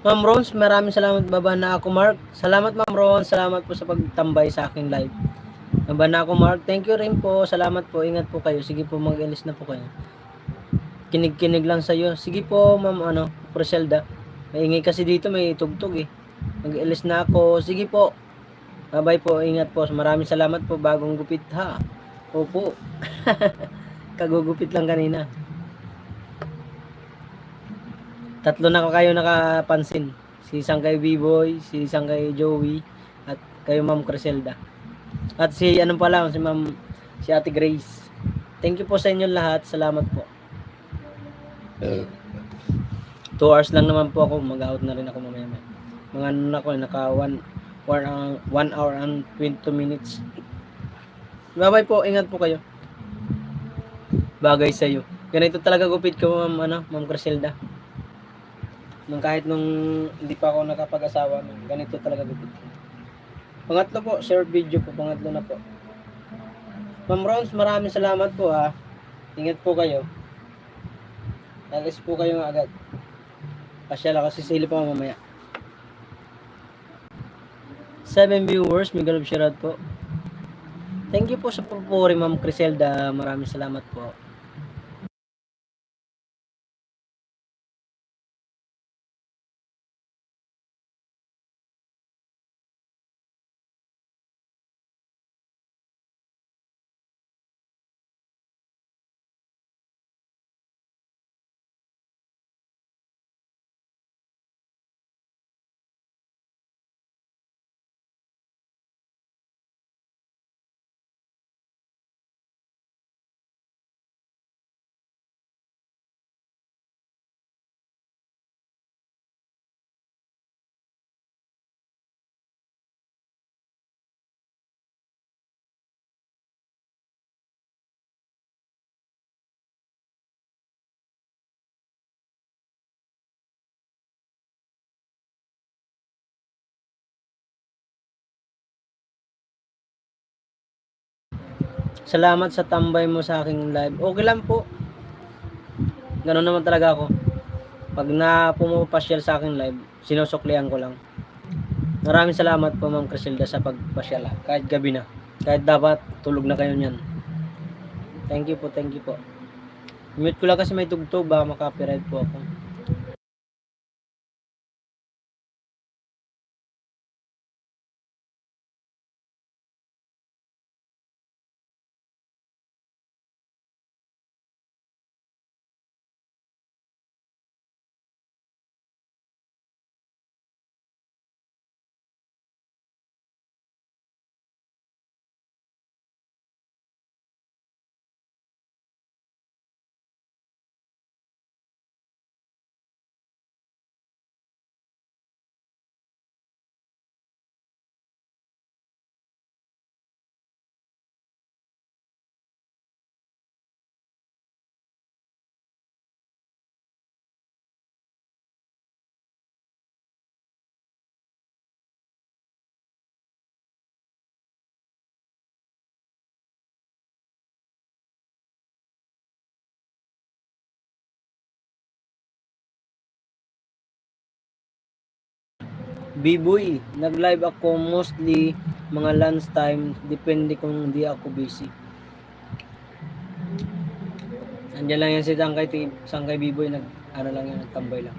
Ma'am Rons, maraming salamat, baba na ako, Mark. Salamat, Ma'am Rons. Salamat po sa pagtambay sa aking live. Baba na ako, Mark. Thank you rin po. Salamat po. Ingat po kayo. Sige po, mag-alis na po kayo. Kinig-kinig lang sa'yo. Sige po, Ma'am Criselda. Maingay kasi dito, may tugtog eh. Mag-alis na ako. Sige po. Bye po. Ingat po. Maraming salamat po. Bagong gupit ha. Opo. Kagugupit lang kanina. Tatlo na kayo nakapansin. Si Sangkay B-Boy, si Sangkay Joey, at kayo Ma'am Criselda. At si anong pala, si Ate Grace. Thank you po sa inyo lahat. Salamat po. 2 hours lang naman po ako. Mag-out na rin ako mamaya. Mga ano na ako, naka 1 hour and 20 minutes. Bye-bye po. Ingat po kayo. Bagay sa'yo. Ganito talaga gupit ko, Ma'am Criselda. Kahit nung hindi pa ako nakapag-asawa, ganito talaga gupit. Pangatlo po, short video po, pangatlo na po. Ma'am Rons, maraming salamat po ha. Ingat po kayo. Alis po kayo agad. Pasyala kasi sili pa mamaya. 7 viewers, may galap shoutout po. Thank you po sa pupuri, Ma'am Criselda. Maraming salamat po. Salamat sa tambay mo sa aking live. Okay lang po. Ganun naman talaga ako. Pag pumapasyal sa aking live, sinusuklian ko lang. Maraming salamat po, Ma'am Criselda, sa pagpasyal. Kahit gabi na. Kahit dapat tulog na kayo niyan. Thank you po, thank you po. Mute ko lang kasi may tugtog, baka makapiright po ako. B-Boy, nag-live ako mostly mga lunch time, depende kung hindi ako busy. Andiyan lang yan si Sangkay B-Boy, lang yan, nagtambay lang.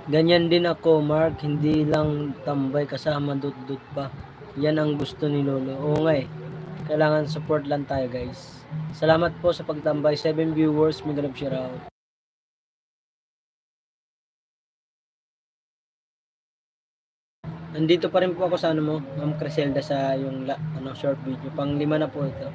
Ganyan din ako, Mark, hindi lang tambay kasama dut-dut pa. Yan ang gusto ni Lolo. Oo nga eh. Kailangan support lang tayo, guys. Salamat po sa pagtambay. 7 viewers, mega love shoutout. Nandito pa rin po ako sa ano mo, Ma'am Criselda sa yung short video. Pang 5 na po ito.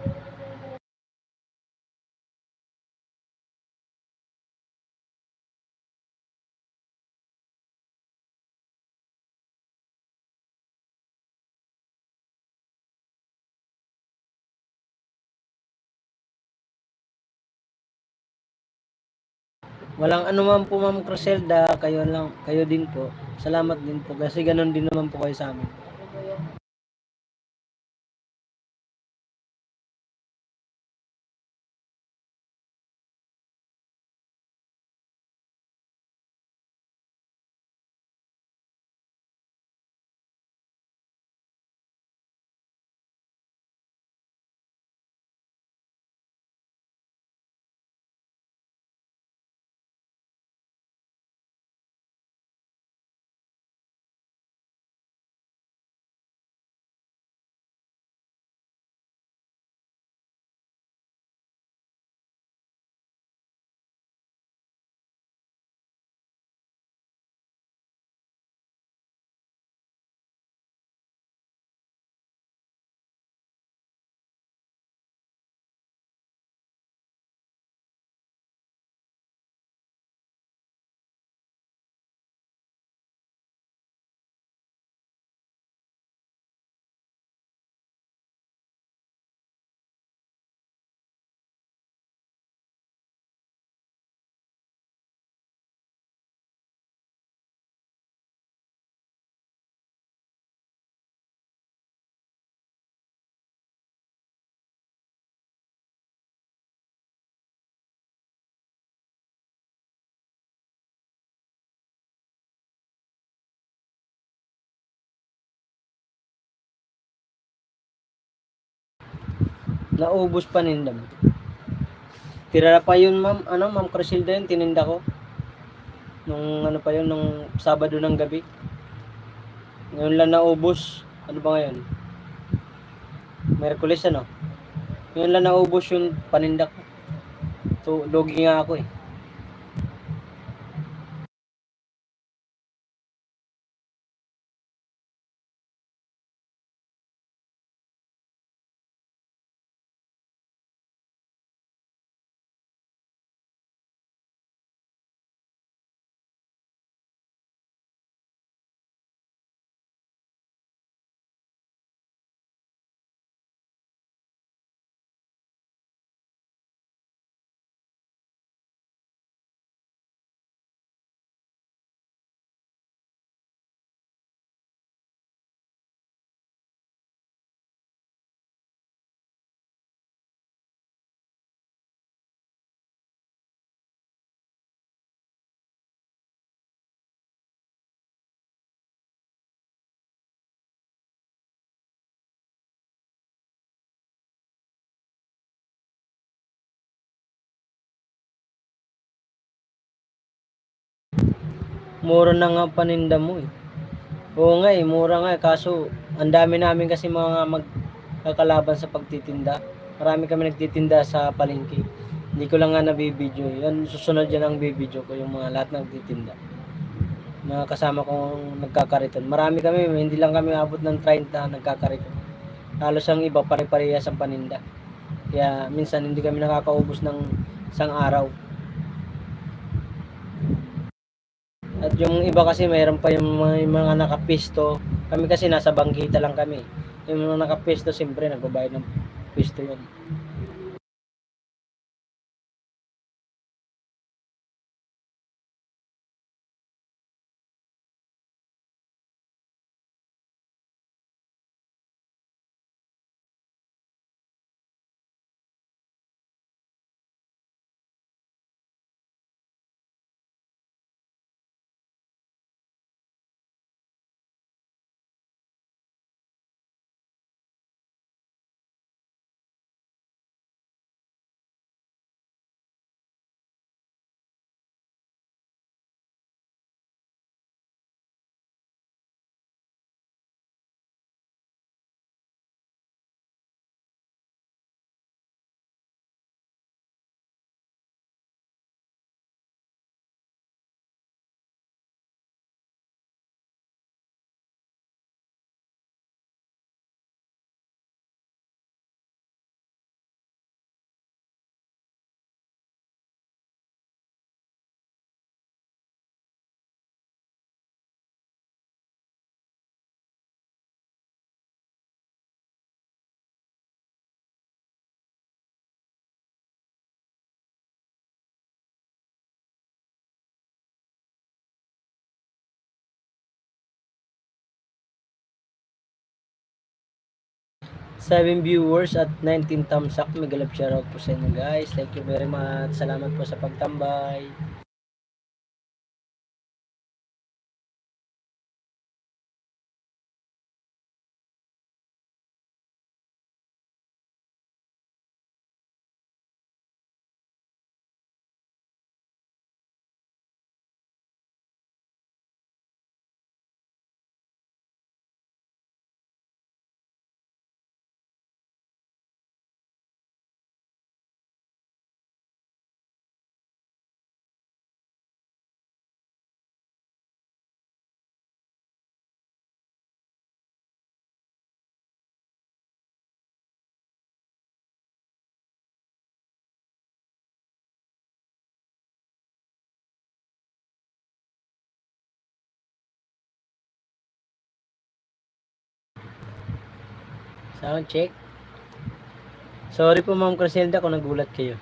Walang ano man po, Ma'am Criselda, kayo din po. Salamat din po kasi ganun din naman po kayo sa amin. Naubos paninda mo. Tira pa yun, Ma'am Criselda, yun, tininda ko. Nung ano pa yun, nung Sabado ng gabi. Ngayon lang naubos. Ano ba ngayon? Merkulis ano? Ngayon lang naubos yung paninda ko. So, logi nga ako eh. Mura na nga paninda mo eh. Oo nga eh, mura nga eh. Kaso, ang dami namin kasi mga magkakalaban sa pagtitinda. Marami kami nagtitinda sa palengke. Hindi ko lang nga nabibideo. Yan, susunod yan ang bibideo ko, yung mga lahat nagtitinda. Mga kasama kong nagkakariton. Marami kami, hindi lang kami abot ng 30 nagkakariton. Halos ang iba pare-parehas ang paninda. Kaya minsan hindi kami nakakaubos ng isang araw. At yung iba kasi mayroon pa yung mga nakapisto. Kami kasi nasa bangkita lang kami. Yung mga nakapisto, siyempre nagbabayad ng pisto yun. 7 viewers at 19 thumbs up. Mega love shoutout po sa inyo guys. Thank you very much. Salamat po sa pagtambay. Sound check. Sorry po Ma'am Criselda kung nagulat kayo.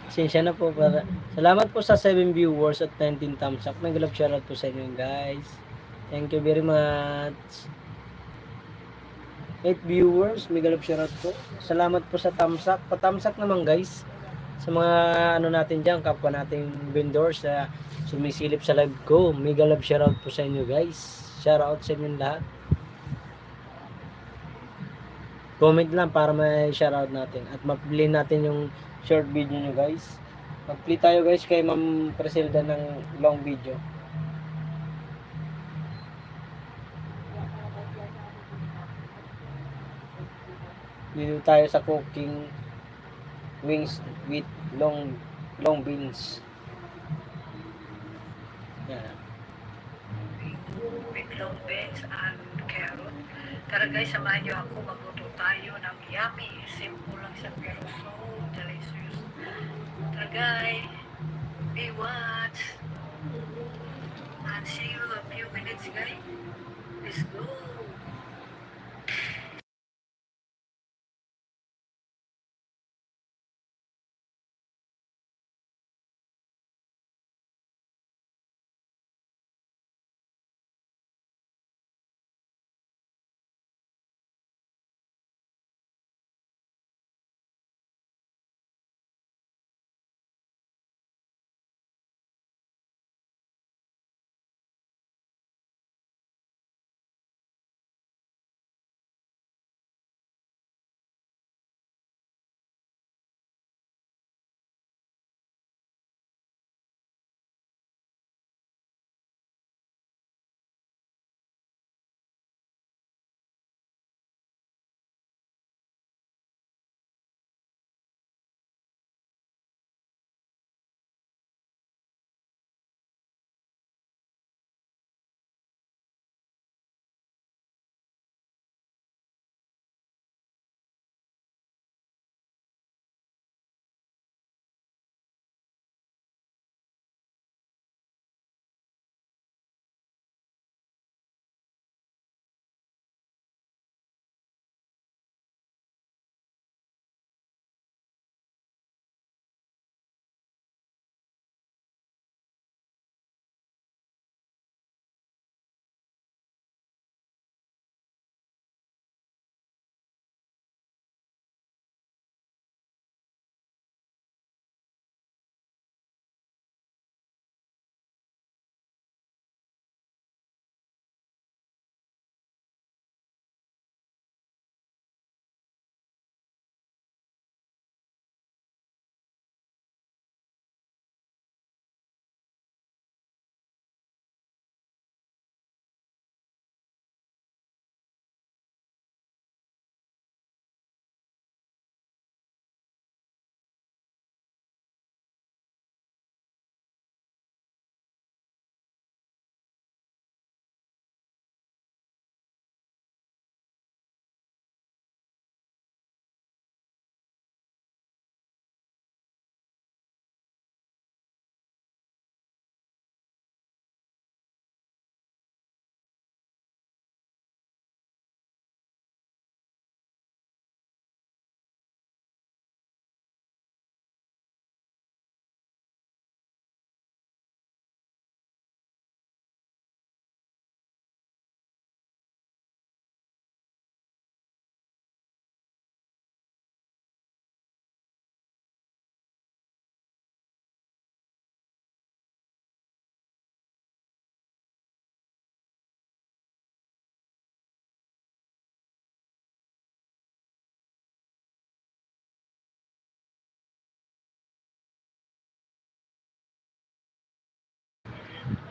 Pasensya na po para. Salamat po sa 7 viewers at 19 thumbs up. Mega love shoutout po sa inyo guys. Thank you very much. 8 viewers, mega love shoutout po. Salamat po sa thumbs up. Pa-thumbs up naman guys. Sa mga ano natin diyan, kapwa nating vendors na sumisilip sa live ko. Mega love shoutout po sa inyo guys. Shoutout sa inyo lahat. Comment lang para may shoutout natin at mapili natin yung short video nyo guys. Mag-play tayo guys kay Ma'am Criselda ng long video. Dito tayo sa cooking wings with long beans. Yan. With long beans and carrot. Tara guys, samahan niyo ako. Magluto tayo ng yummy. Simple lang siya pero so delicious. Tara guys, be watch. And see you a few minutes guys. Let's go.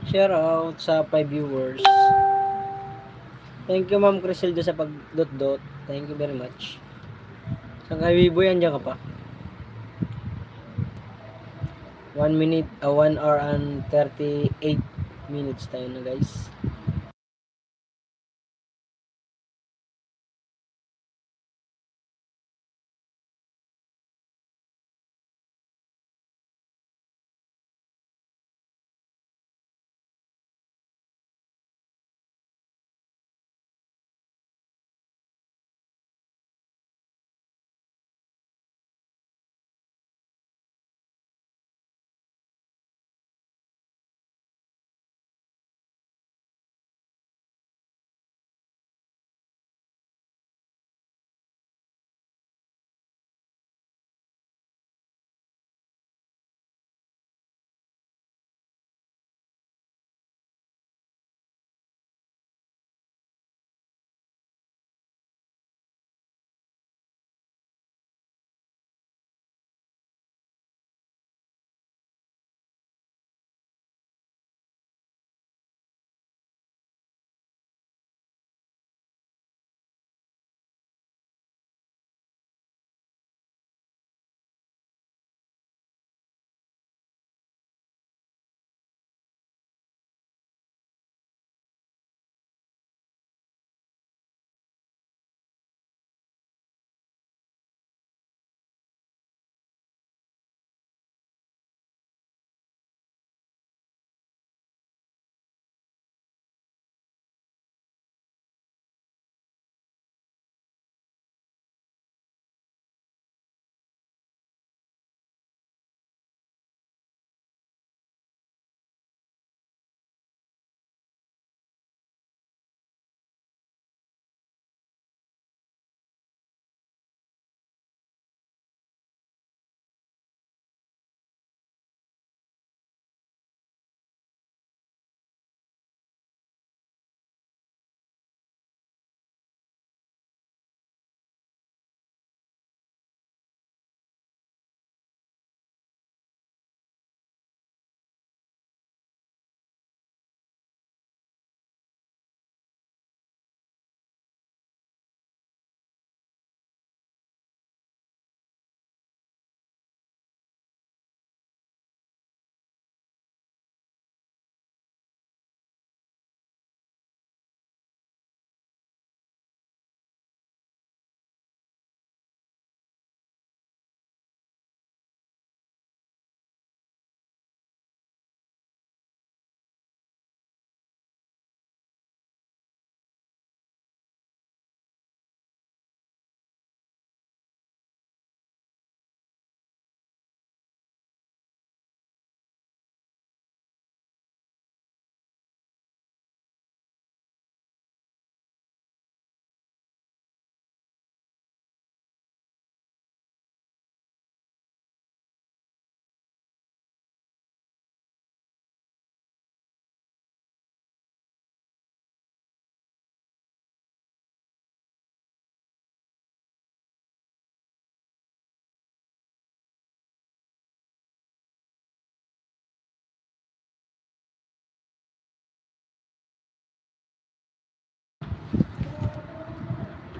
Shout out sa 5 viewers. Thank you Ma'am Criselda sa pag-dot-dot. Thank you very much. Sa kay Biboy, andyan ka pa. 1 hour and 38 minutes tayo na guys.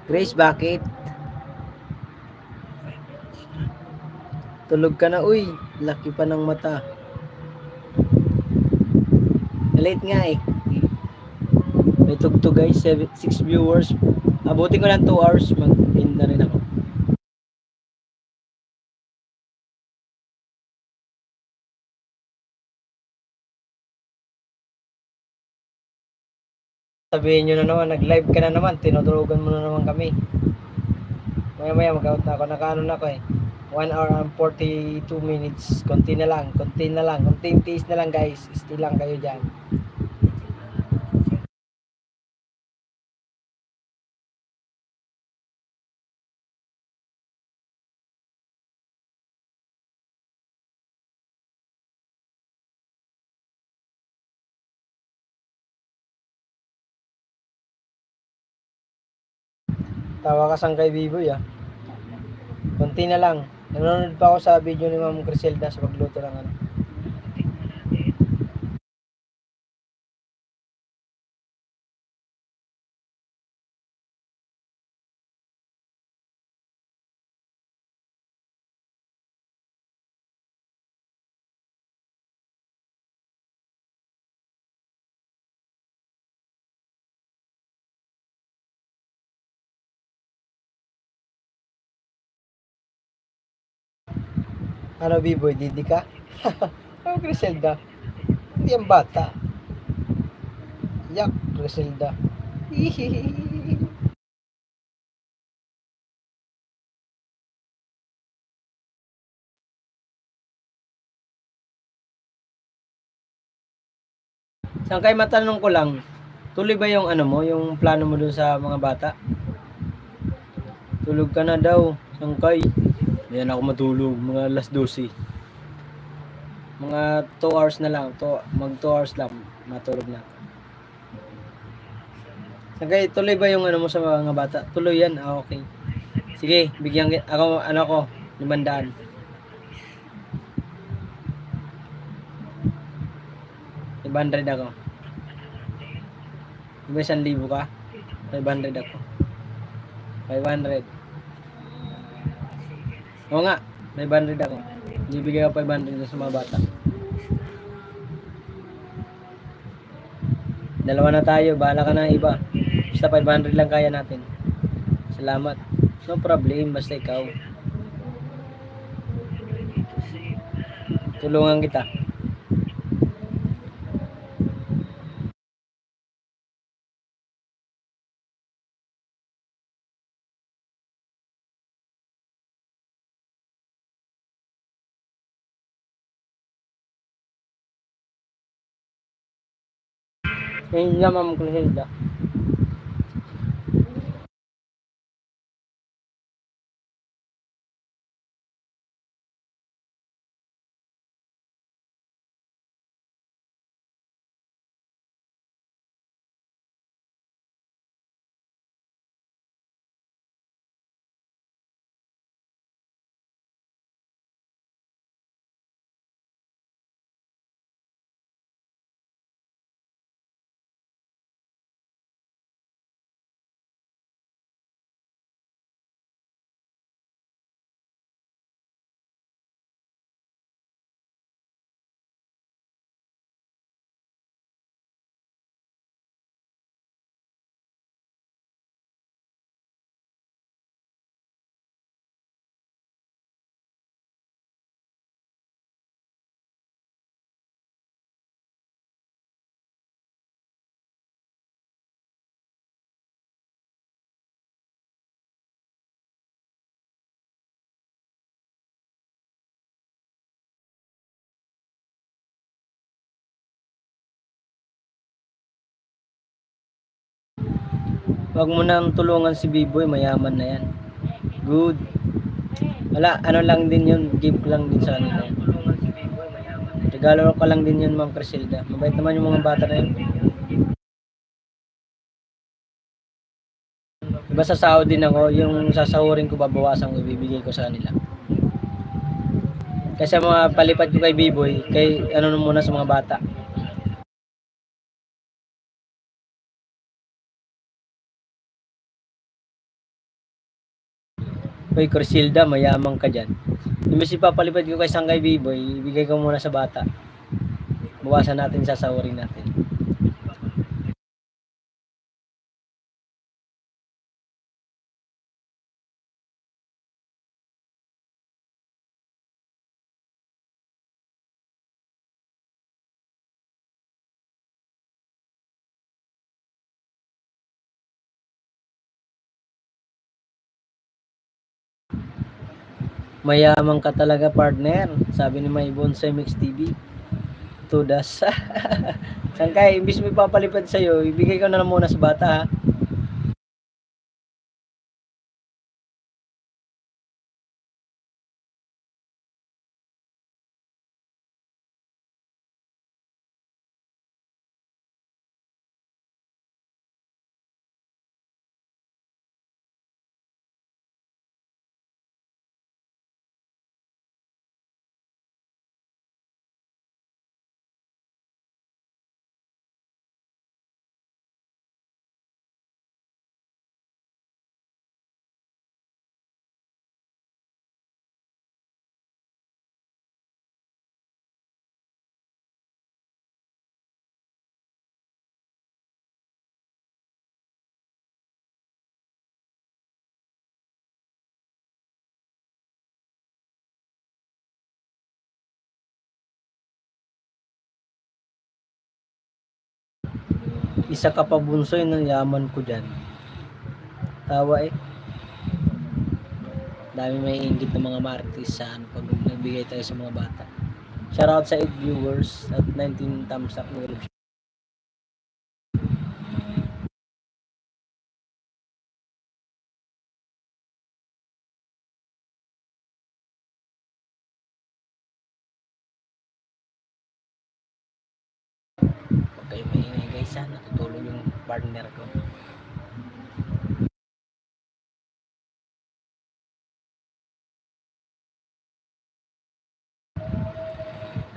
Grace, bakit? Tulog ka na, uy. Laki pa ng mata. Late nga eh. May tugtog guys, 6 viewers. Abutin ko lang 2 hours, mag-end na rin ako. Sabihin nyo na naman, nag-live ka na naman, tinuturugan mo na naman kami. Maya mag-out na ako, nakaano na ako eh. 1 hour and 42 minutes. Konti na lang. Konting tiis na lang guys. Stay lang kayo dyan. Tawa ka sang kay Biboy ah. Konti na lang. Nanonood pa ako sa video ni Ma'am Criselda sa pagluto ng ano. Ano, B-boy, didi ka? Ano, Griselda? Hindi ang bata. Yak, Griselda. Saan kayo matanong ko lang, tuloy ba yung ano mo, yung plano mo dun sa mga bata? Tulog ka na daw, sangkay. Diyan ako matulog, mga alas 12. Mga 2 hours na lang, mag 2 hours lang, matulog na. Sangkay, tuloy ba yung ano mo sa mga bata? Tuloy yan, okay. Sige, bigyan ako, ano ko, 500. $500 ako. Di ba 1,000 ka? 500 ako. 500. Oo nga, 500 ako. Bibigay ako 500 sa mga bata. Dalawa na tayo, bahala ka na iba. Basta 500 lang kaya natin. Salamat. No problem, basta ikaw. Tulungan kita. Ngayon nga, Ma'am Clotilda. Huwag mo nang tulungan si B-boy, mayaman na yan. Good. Wala, ano lang din yun, give lang din sa kanila. Regalo ko lang din yun, Ma'am Criselda. Mabait naman yung mga bata na yun. Diba sa sahod din ako, yung sasahurin ko babawasan ko, ibibigay ko sa kanila. Kasi mga palipad ko kay B-boy, kay ano muna sa mga bata. Hoy, Criselda, mayamang ka dyan. Imbes ipapalipad ko kay Sangkay B-boy, ibigay ko muna sa bata. Bawasan natin, sasahurin natin. Mayamang ka talaga, partner. Sabi ni May Bonsai Mix TV. Tudas. Sangkay, imbis mo ipapalipad sa'yo, ibigay ko na lang muna sa bata, ha. Isa ka pa bunsoy ng yaman ko dyan. Tawa eh. Dami may inggit ng mga marites sa ano pag nagbigay tayo sa mga bata. Shoutout sa 8 viewers at 19 thumbs up. Huwag kayo maingay guys ha. Natutulog yung partner ko.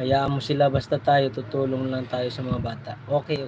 Hayaan mo sila basta tayo tutulong lang tayo sa mga bata. Okay.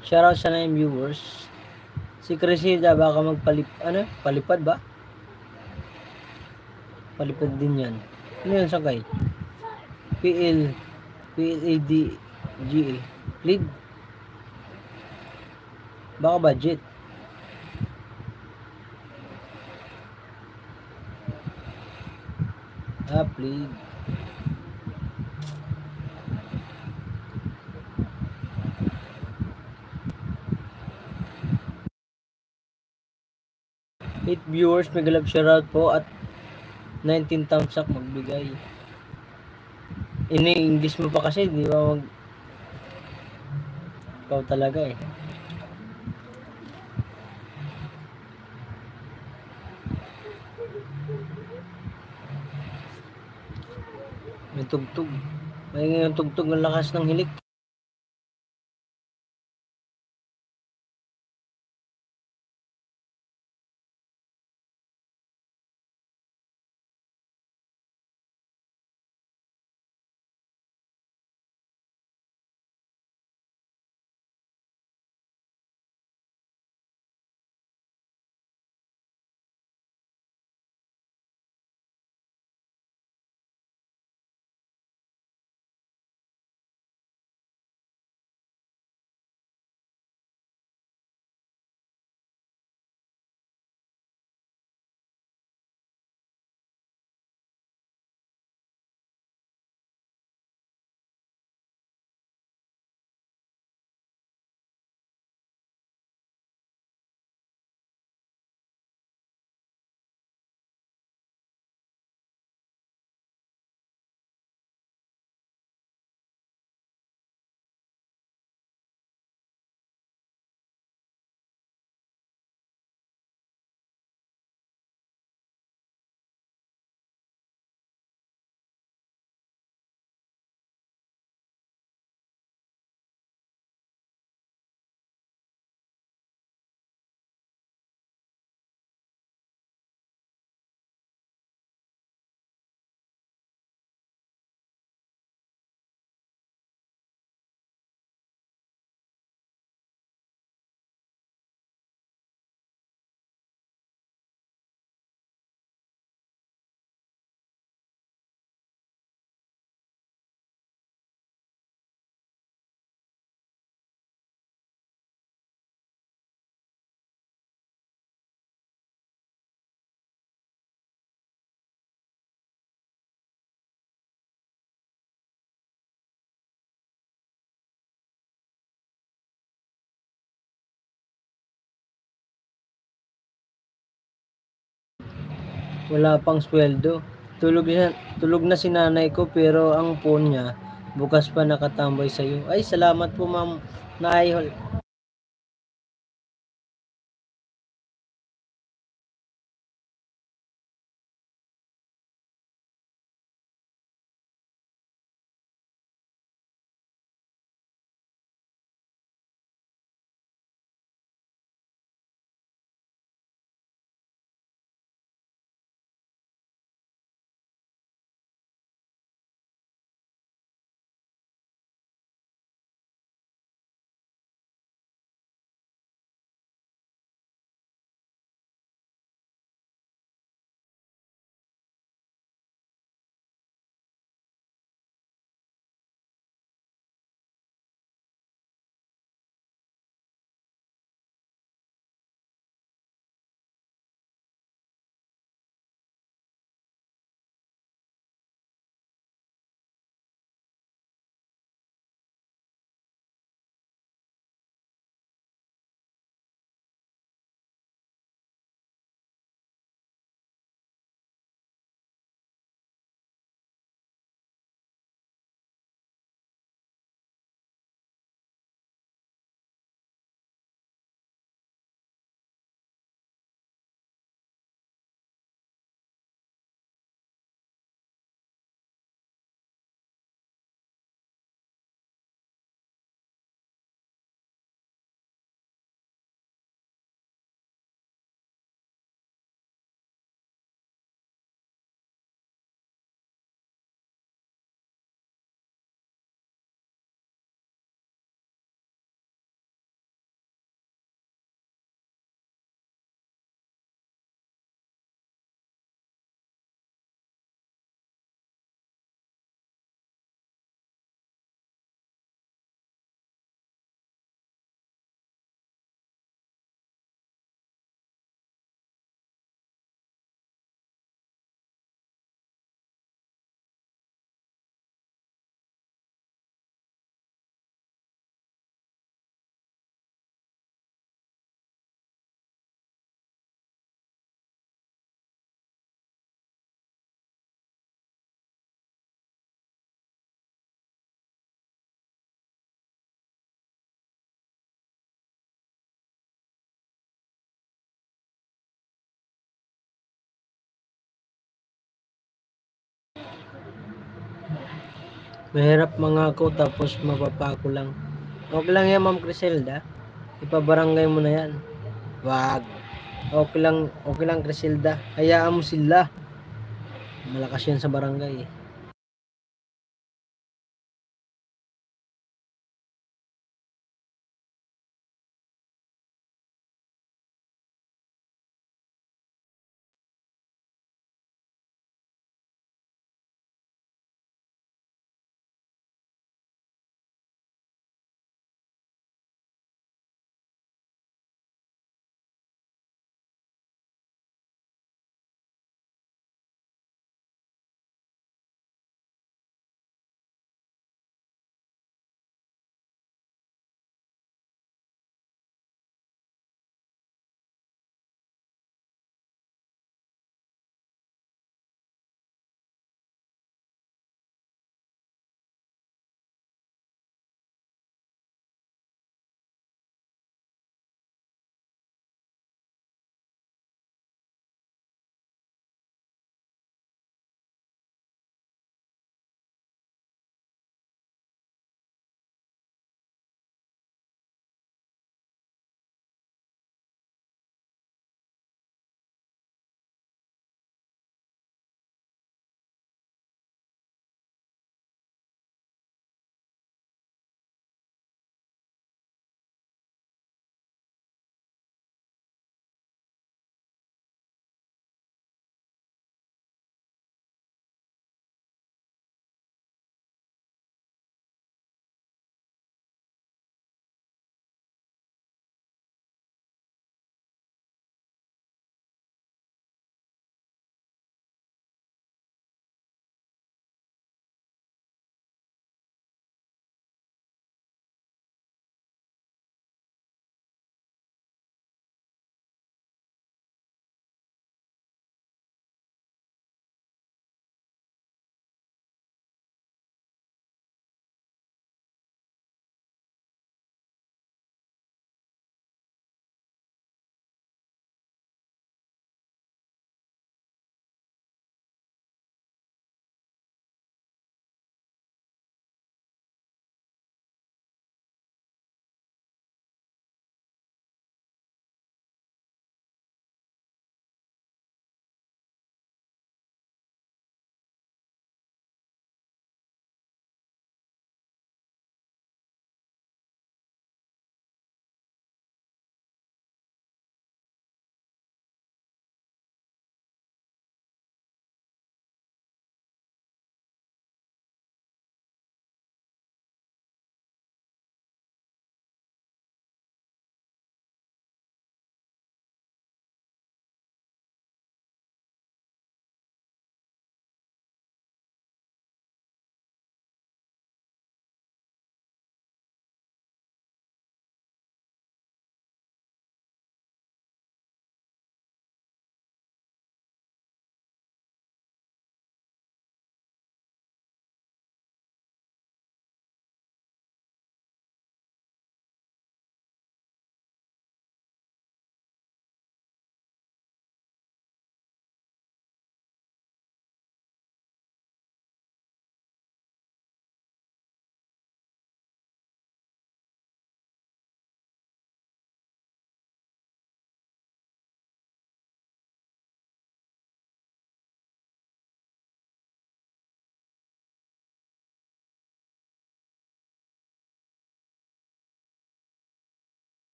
Shoutout sa 9 viewers. Si Cresida baka palipad ba? Palipad din yan. Ano yan sakay? PLADGA. Lead? Baka budget. Please. Eight viewers, mega love shoutout po at 19 thumbs up magbigay. Ini-English mo pa kasi, di ba ikaw talaga eh. May tugtog. May ngayon tugtog ng lakas ng hilik. Wala pang sweldo. Tulog na si nanay ko pero ang phone niya bukas pa nakatambay sa'yo. Ay, salamat po ma'am. Naay, mahirap mangako tapos mapapako lang. Okay lang yan, Ma'am Criselda. Ipabarangay mo na yan. Wag. Okay lang, Criselda. Hayaan mo sila. Malakas yan sa barangay eh.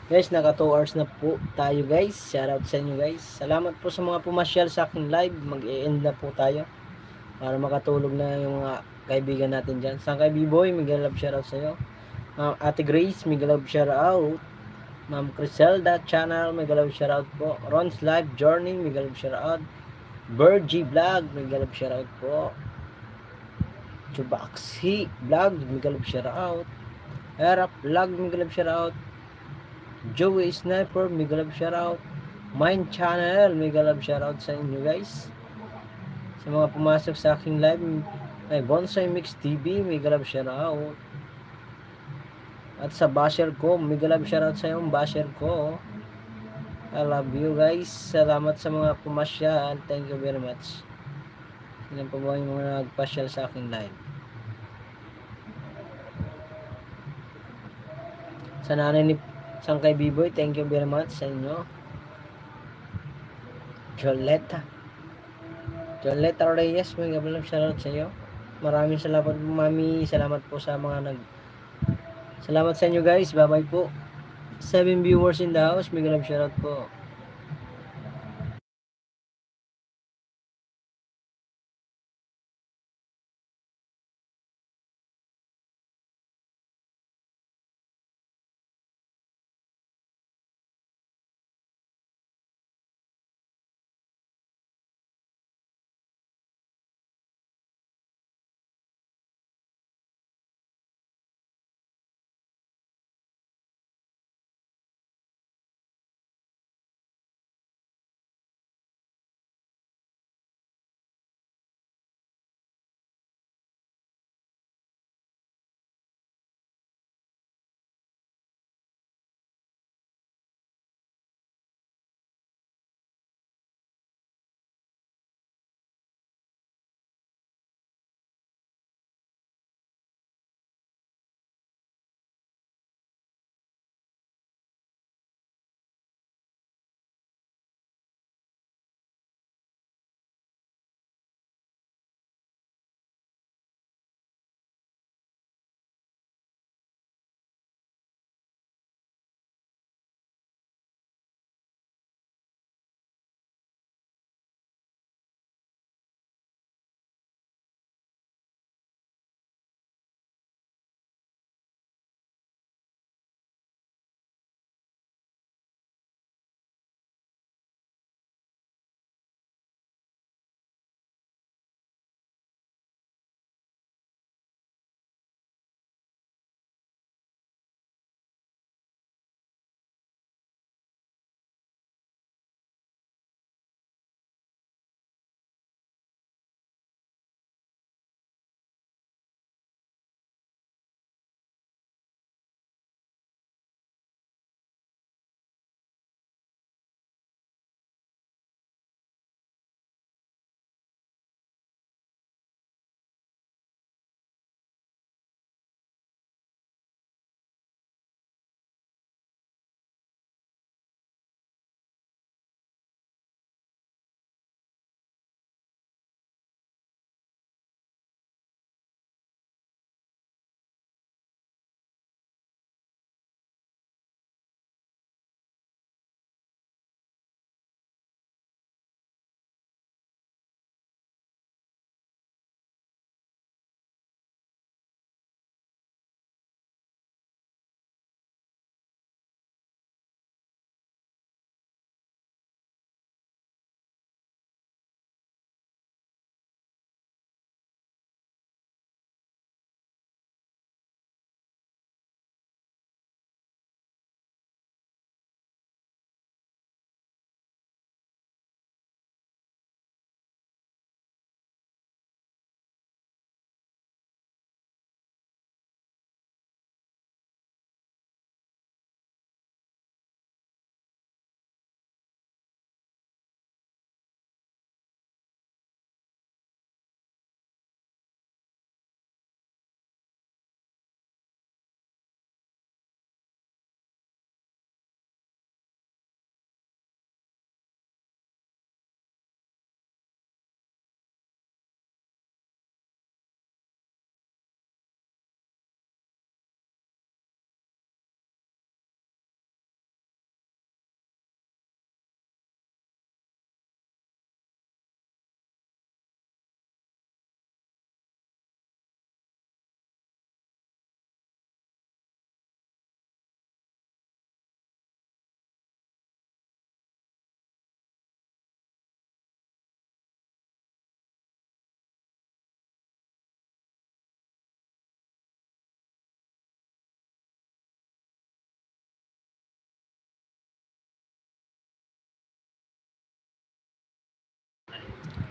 Guys, naka 2 hours na po tayo guys. Shoutout sa inyo guys. Salamat po sa mga pumasyal sa aking live. Mag-e-end na po tayo. Para makatulog na yung mga kaibigan natin dyan. Sa kay B-Boy, mega love shoutout sa iyo. Ate Grace, mega love shoutout. Ma'am Criselda Channel, mega love shoutout po. Ron's Live Journey, mega love shoutout. Bird G Vlog, mega love shoutout po. Chubaxi Vlog, mega love shoutout. Erap Vlog, mega love shoutout. Joey Sniper, mega love shoutout. Mind Channel, mega love shoutout sa inyo guys. Sa mga pumasok sa aking live, ay Bonsai Mix TV, mega love shoutout. At sa basher ko, mega love shoutout sa yung basher ko. I love you guys. Salamat sa mga pumasyal. Thank you very much. Ilan pa ba yung mga nagpasyal sa aking live? Sa nanay ni Sangkay B-Boy, thank you very much sa inyo. Joleta Reyes, mega love shoutout sa iyo. Maraming salamat mami. Salamat po sa mga Salamat sa inyo guys. Bye bye po. 7 viewers in the house. Mega love shoutout po.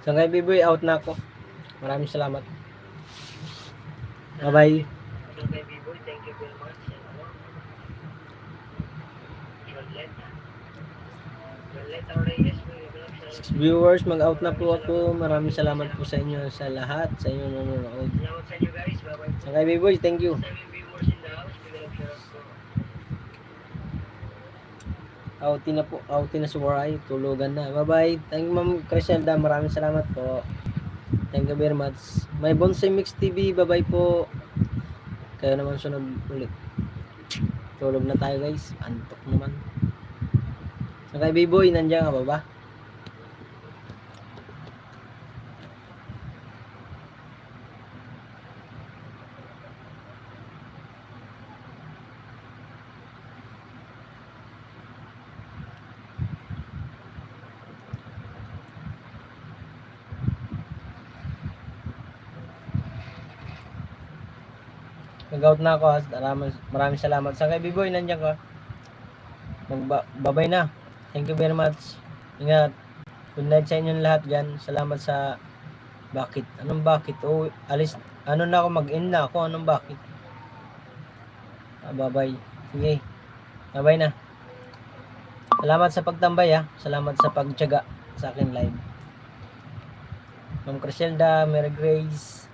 So kay Biboy, out na ako. Maraming salamat. Bye-bye. Ito kay Biboy, thank you very much. Charlotte Reyes, Viewers, mag-out na po ako. Maraming salamat po sa inyo sa lahat, sa inyo nanonood. salamat sa inyo guys. Bye-bye. So kay Biboy, thank you. Sa aming viewers in the house, big love shout out po. Outi na si Waray, tulugan na. Bye-bye. Thank you Ma'am Criselda, maraming salamat po. Thank you very much. May Bonsai Mix TV, bye-bye po. Kayo naman sunod ulit. Tulog na tayo guys, antok naman. So kay Biboy, nandiyan ka ba ba? Nag-out na ako. Maraming salamat. Sa kay Biboy, nandiyan ka. Babay na. Thank you very much. Ingat. Good night sa inyong lahat dyan. Salamat sa bakit. Anong bakit? Oh, alis. Ano na ako, mag-in na ako. Anong bakit? Bye-bye. Sige. Bye-bye na. Salamat sa pagtambay ha. Salamat sa pagtiyaga sa akin live. Ma'am Criselda, Mary Grace,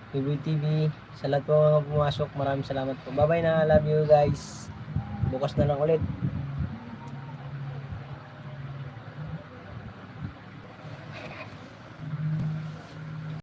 Biboy TV, sa lahat po mga pumasok, maraming salamat po. Bye-bye na. Love you guys. Bukas na lang ulit.